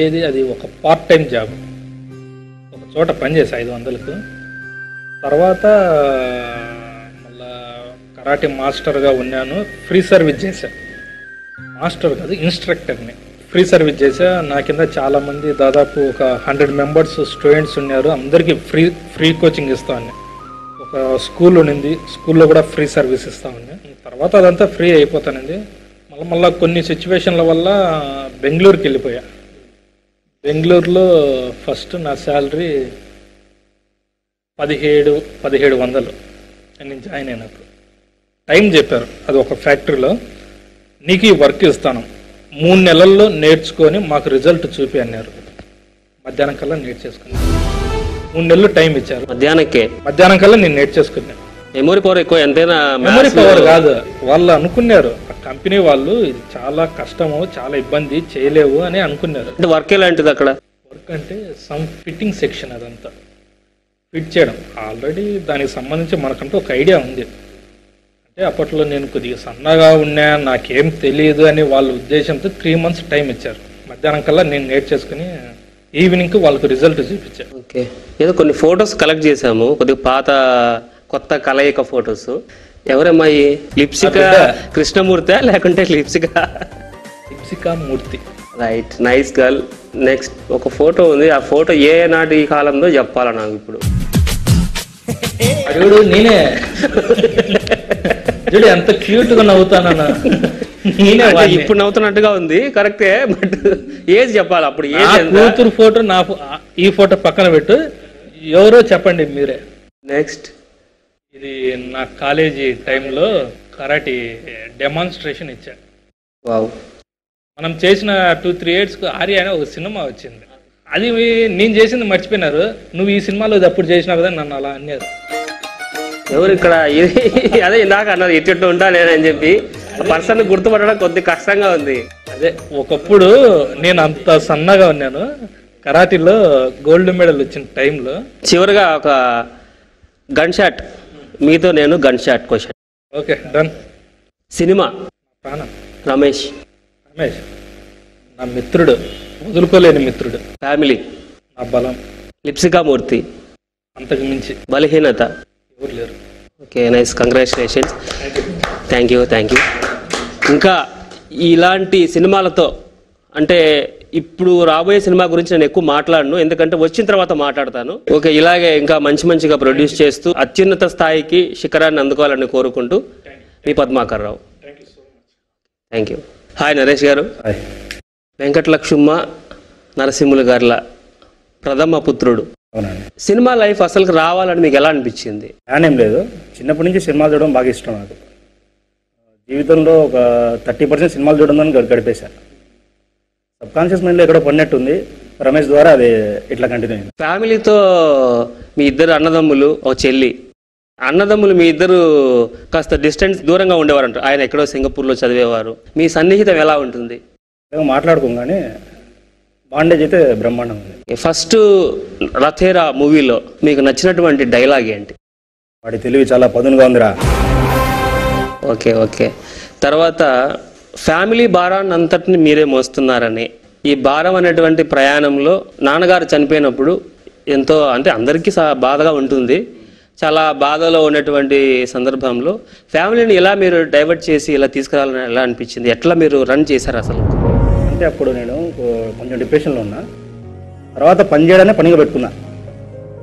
ఏది అది ఒక పార్ట్ టైం జాబ్, ఒక చోట పనిచేసా 500కు. తర్వాత మళ్ళా కరాటే మాస్టర్గా ఉన్నాను. ఫ్రీ సర్వీస్ చేశా. మాస్టర్ కాదు, ఇన్స్ట్రక్టర్ని. ఫ్రీ సర్వీస్ చేశా. నా కింద చాలామంది, దాదాపు ఒక 100 మెంబర్స్ స్టూడెంట్స్ ఉన్నారు. అందరికీ ఫ్రీ కోచింగ్ ఇస్తా ఉన్నా. ఒక స్కూల్ ఉండింది, స్కూల్లో కూడా ఫ్రీ సర్వీస్ ఇస్తా ఉన్నా. తర్వాత అదంతా ఫ్రీ అయిపోతానండి. మళ్ళీ కొన్ని సిచ్యువేషన్ల వల్ల బెంగళూరుకి వెళ్ళిపోయా. బెంగళూరులో ఫస్ట్ నా శాలరీ 1700 నేను జాయిన్ అయినప్పుడు. టైం చెప్పారు, అది ఒక ఫ్యాక్టరీలో, నీకు ఈ వర్క్ ఇస్తాను, 3 నెలల్లో నేర్చుకొని మాకు రిజల్ట్ చూపి అన్నారు. మధ్యాహ్నం కల్లా నేర్చేసుకున్నాను. 3 నెలలు టైం ఇచ్చారు. మధ్యాహ్నం కల్లా నేను నేర్చేసుకున్నాను. మెమొరీ పవర్ ఎక్కువ. ఎంతైనా మెమొరీ పవర్ కాదు, వాళ్ళు అనుకున్నారు, ఆ కంపెనీ వాళ్ళు ఇది చాలా కష్టము, చాలా ఇబ్బంది, చేయలేవు అని అనుకున్నారు. అంటే వర్క్ ఎలాంటిది అక్కడ? వర్క్ అంటే సమ్ ఫిట్టింగ్ సెక్షన్, అదంతా ఫిట్ చేయడం. ఆల్రెడీ దానికి సంబంధించి మనకంటూ ఒక ఐడియా ఉంది. అంటే అప్పట్లో నేను కొద్దిగా సన్నగా ఉన్నా, నాకేం తెలియదు అని వాళ్ళ ఉద్దేశంతో 3 మంత్స్ టైం ఇచ్చారు. మధ్యాహ్నం కల్లా నేను నేర్చేసుకుని ఈవినింగ్కి వాళ్ళకు రిజల్ట్ చూపించాను. ఓకే, ఏదో కొన్ని ఫొటోస్ కలెక్ట్ చేసాము, కొద్దిగా పాత కొత్త కలయిక ఫొటోస్. ఎవరమ్మాయి? లిప్సికా కృష్ణమూర్తి లేకుంటే Lipsika Murthy? Right, nice girl. Next ఒక ఫోటో ఉంది, ఆ ఫోటో ఏ నాటి కాలంలో చెప్పాలా నాకు ఇప్పుడు? అడుగుడు నేనే. చూడు ఎంత క్యూట్ గా నవ్వుతానన్నా. నేనే ఇప్పుడు నవ్వుతున్నట్టుగా ఉంది, కరెక్టే, బట్ ఏజ్ చెప్పాలి. అప్పుడు కూతురు ఫోటో, నా ఈ ఫోటో పక్కన పెట్టు, ఎవరో చెప్పండి మీరే. నెక్స్ట్, ఇది నా కాలేజీ టైంలో కరాటీ డెమాన్స్ట్రేషన్ ఇచ్చా. మనం చేసిన 2-3 ఇయర్స్కు ఆర్య అనే ఒక సినిమా వచ్చింది. అది నేను చేసింది మర్చిపోయినారు. నువ్వు ఈ సినిమాలో అప్పుడు చేసినావు కదా, నన్ను అలా అన్నారు. ఎవరు ఇక్కడ? అదే ఇందాక అన్నారు ఎట్టు ఉంటా నేనని చెప్పి. పర్సన్ గుర్తుపట్టడం కొద్ది కష్టంగా ఉంది. అదే ఒకప్పుడు నేను అంత సన్నగా ఉన్నాను, కరాటీలో గోల్డ్ మెడల్ వచ్చిన టైంలో. చివరిగా ఒక గన్ షాట్ మీతో నేను gun shot question. Okay done. Cinema ప్రాణం. రమేష్. రమేష్ నా మిత్రుడు, వదులుకోలేని మిత్రుడు. ఫ్యామిలీ నా బలం. లిప్సికా మూర్తి. అంతకు మించి. బలహీనత. ఎవరు లేరు. Okay nice, congratulations. Thank you. ఇంకా ఇలాంటి సినిమాలతో అంటే ఇప్పుడు రాబోయే సినిమా గురించి నేను ఎక్కువ మాట్లాడను, ఎందుకంటే వచ్చిన తర్వాత మాట్లాడతాను. ఓకే, ఇలాగే ఇంకా మంచిగా ప్రొడ్యూస్ చేస్తూ అత్యున్నత స్థాయికి శిఖరాన్ని అందుకోవాలని కోరుకుంటూ మీ Padmakar Rao. Thank you. Hi Naresh గారు. వెంకటలక్ష్మ నరసింహులు గారిల ప్రథమ పుత్రుడు. సినిమా లైఫ్ అసలు రావాలని మీకు ఎలా అనిపించింది? ఏం లేదు, చిన్నప్పటి నుంచి సినిమాలు చూడడం బాగా ఇష్టం నాకు. జీవితంలో ఒక 30% సినిమాలు చూడడం గడిపేశాను. సబ్ కాన్షియస్ మైండ్లో ఎక్కడో పడినట్టుంది, రమేష్ ద్వారా అది ఇట్లా కంటిన్యూ అయింది. ఫ్యామిలీతో మీ ఇద్దరు అన్నదమ్ములు, ఓ చెల్లి. అన్నదమ్ములు మీ ఇద్దరు కాస్త డిస్టెన్స్ దూరంగా ఉండేవారంట. ఆయన ఎక్కడో సింగపూర్లో చదివేవారు. మీ సన్నిహితం ఎలా ఉంటుంది? మాట్లాడుకోం కానీ బాండేజ్ అయితే బ్రహ్మాండం ఉంది. ఫస్ట్ రథేరా మూవీలో మీకు నచ్చినటువంటి డైలాగ్ ఏంటి? వాడి తెలివి చాలా పదునుగా ఉందిరా. ఓకే. తర్వాత ఫ్యామిలీ భారాన్ని అంతటిని మీరే మోస్తున్నారని, ఈ భారం అనేటువంటి ప్రయాణంలో నాన్నగారు చనిపోయినప్పుడు ఎంతో అంటే అందరికీ బాధగా ఉంటుంది. చాలా బాధలో ఉన్నటువంటి సందర్భంలో ఫ్యామిలీని ఎలా మీరు డైవర్ట్ చేసి ఇలా తీసుకురావాలని ఎలా అనిపించింది? ఎట్లా మీరు రన్ చేశారు అసలు? అంటే అప్పుడు నేను కొంచెం డిప్రెషన్లో ఉన్నా. తర్వాత పని చేయడాన్ని పనిగా పెట్టుకున్నా.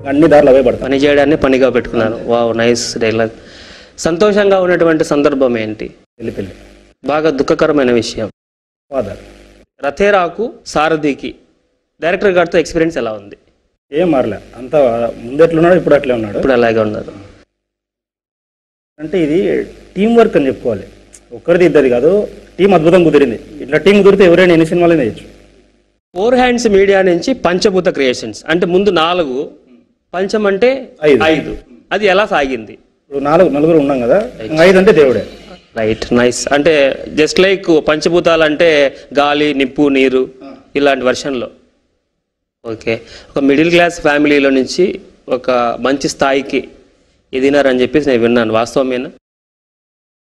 అన్ని దారులు అవే పడతాను. పని చేయడాన్ని పనిగా పెట్టుకున్నాను. Wow, nice dialogue. సంతోషంగా ఉన్నటువంటి సందర్భం ఏంటి? పెళ్లి. బాగా దుఃఖకరమైన విషయం. ఫాదర్. రథేరాకు సారథికి డైరెక్టర్ గారితో ఎక్స్పీరియన్స్ ఎలా ఉంది? ఏం మారలే, అంత ముందు ఎట్లున్నాడు ఇప్పుడు అట్లే ఉన్నాడు. ఇప్పుడు అలాగే ఉన్నారు. అంటే ఇది టీం వర్క్ అని చెప్పుకోవాలి, ఒక్కరిది ఇద్దరిది కాదు. టీం అద్భుతం కుదిరింది. ఇట్లా టీం కుదిరితే ఎవరైనా ఎన్ని సినిమాలు చేయొచ్చు. 4 హ్యాండ్స్ మీడియా నుంచి పంచభూత క్రియేషన్స్ అంటే ముందు 4, పంచం అంటే 5. అది ఎలా సాగింది? ఇప్పుడు 4 ఉన్నాం కదా, 5 అంటే దేవుడే. Right, nice. అంటే జస్ట్ లైక్ పంచభూతాలు అంటే గాలి, నిప్పు, నీరు ఇలాంటి వర్షన్లో. ఓకే, ఒక మిడిల్ క్లాస్ ఫ్యామిలీలో నుంచి ఒక మంచి స్థాయికి ఎదినారని చెప్పేసి నేను విన్నాను. వాస్తవమేనా?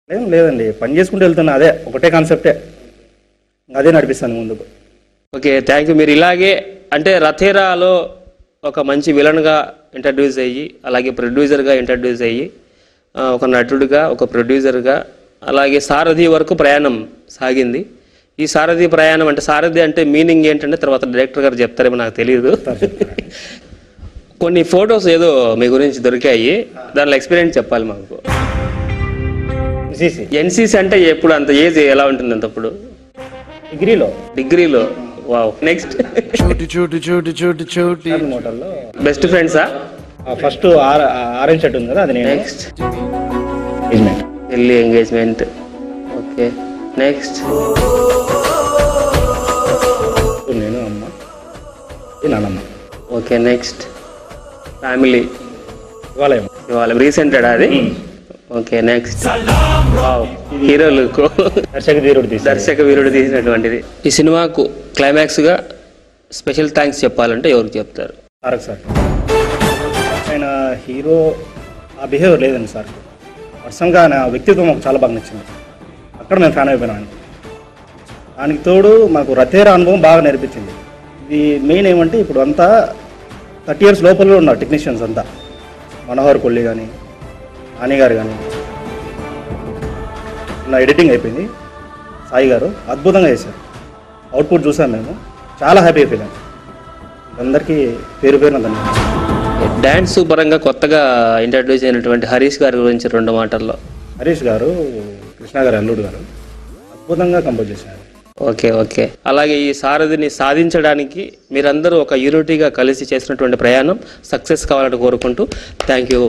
ఏం లేదండి, పని చేసుకుంటూ వెళ్తున్నా. అదే ఒకటే కాన్సెప్టే, అదే నడిపిస్తాను ముందుకు. Okay, thank you. మీరు ఇలాగే అంటే రథేరాలో ఒక మంచి విలన్గా ఇంట్రడ్యూస్ అయ్యి, అలాగే ప్రొడ్యూసర్గా ఇంట్రడ్యూస్ అయ్యి, ఒక నటుడిగా, ఒక ప్రొడ్యూసర్గా, అలాగే సారథి వరకు ప్రయాణం సాగింది. ఈ సారథి ప్రయాణం అంటే సారథి అంటే మీనింగ్ ఏంటంటే తర్వాత డైరెక్టర్ గారు చెప్తారేమో నాకు తెలియదు. కొన్ని ఫొటోస్ ఏదో మీ గురించి దొరికాయి, దానిలో ఎక్స్పీరియన్స్ చెప్పాలి మాకు. ఎన్సీసీ అంటే ఎప్పుడు అంత ఏజ్ ఎలా ఉంటుంది? అంతప్పుడు డిగ్రీలో. Wow, next. బెస్ట్ ఫ్రెండ్సా? ఫస్ట్ ఆరెంజ్ షర్ట్ ఉంది కదా, అది నెక్స్ట్ పెళ్లి ఎంగేజ్మెంట్. Okay, next. నేను అమ్మ, నాన్నమ్మ. Okay, next. ఫ్యామిలీ. ఇవాళ రీసెంటెడ్ అది. Okay, next. హీరోలు దర్శక వీరుడు తీసినటువంటిది. ఈ సినిమాకు క్లైమాక్స్గా స్పెషల్ థ్యాంక్స్ చెప్పాలంటే ఎవరికి చెప్తారు? తారక్ సార్. ఆయన హీరో ఆ బిహేవియర్ లేదండి సార్. పర్సనల్గా నా వ్యక్తిత్వం మాకు చాలా బాగా నచ్చింది. అక్కడ మేము ఫ్యాన్ అయిపోయినాను. దానికి తోడు మాకు రథేరా అనుభవం బాగా నేర్పించింది. ఇది మెయిన్ ఏమంటే ఇప్పుడు అంతా 30 years లోపల ఉన్నారు టెక్నీషియన్స్ అంతా. మనోహర్ కొల్లి కానీ, ఆని గారు కానీ. నా ఎడిటింగ్ అయిపోయింది, సాయి గారు అద్భుతంగా చేశారు. అవుట్పుట్ చూసాం మేము, చాలా హ్యాపీ అయిపోయాం. అందరికీ పేరు పేరున ధన్యవాదాలు. డ్యాన్స్ పరంగా కొత్తగా ఇంట్రడ్యూస్ అయినటువంటి హరీష్ గారి గురించి 2 మాటల్లో. హరీష్ గారు కృష్ణ గారు అల్లుడు గారు అద్భుతంగా కంపోజ్ చేశారు. ఓకే. అలాగే ఈ సారథిని సాధించడానికి మీరందరూ ఒక యూనిటీగా కలిసి చేసినటువంటి ప్రయాణం సక్సెస్ కావాలని కోరుకుంటూ థ్యాంక్ యూ.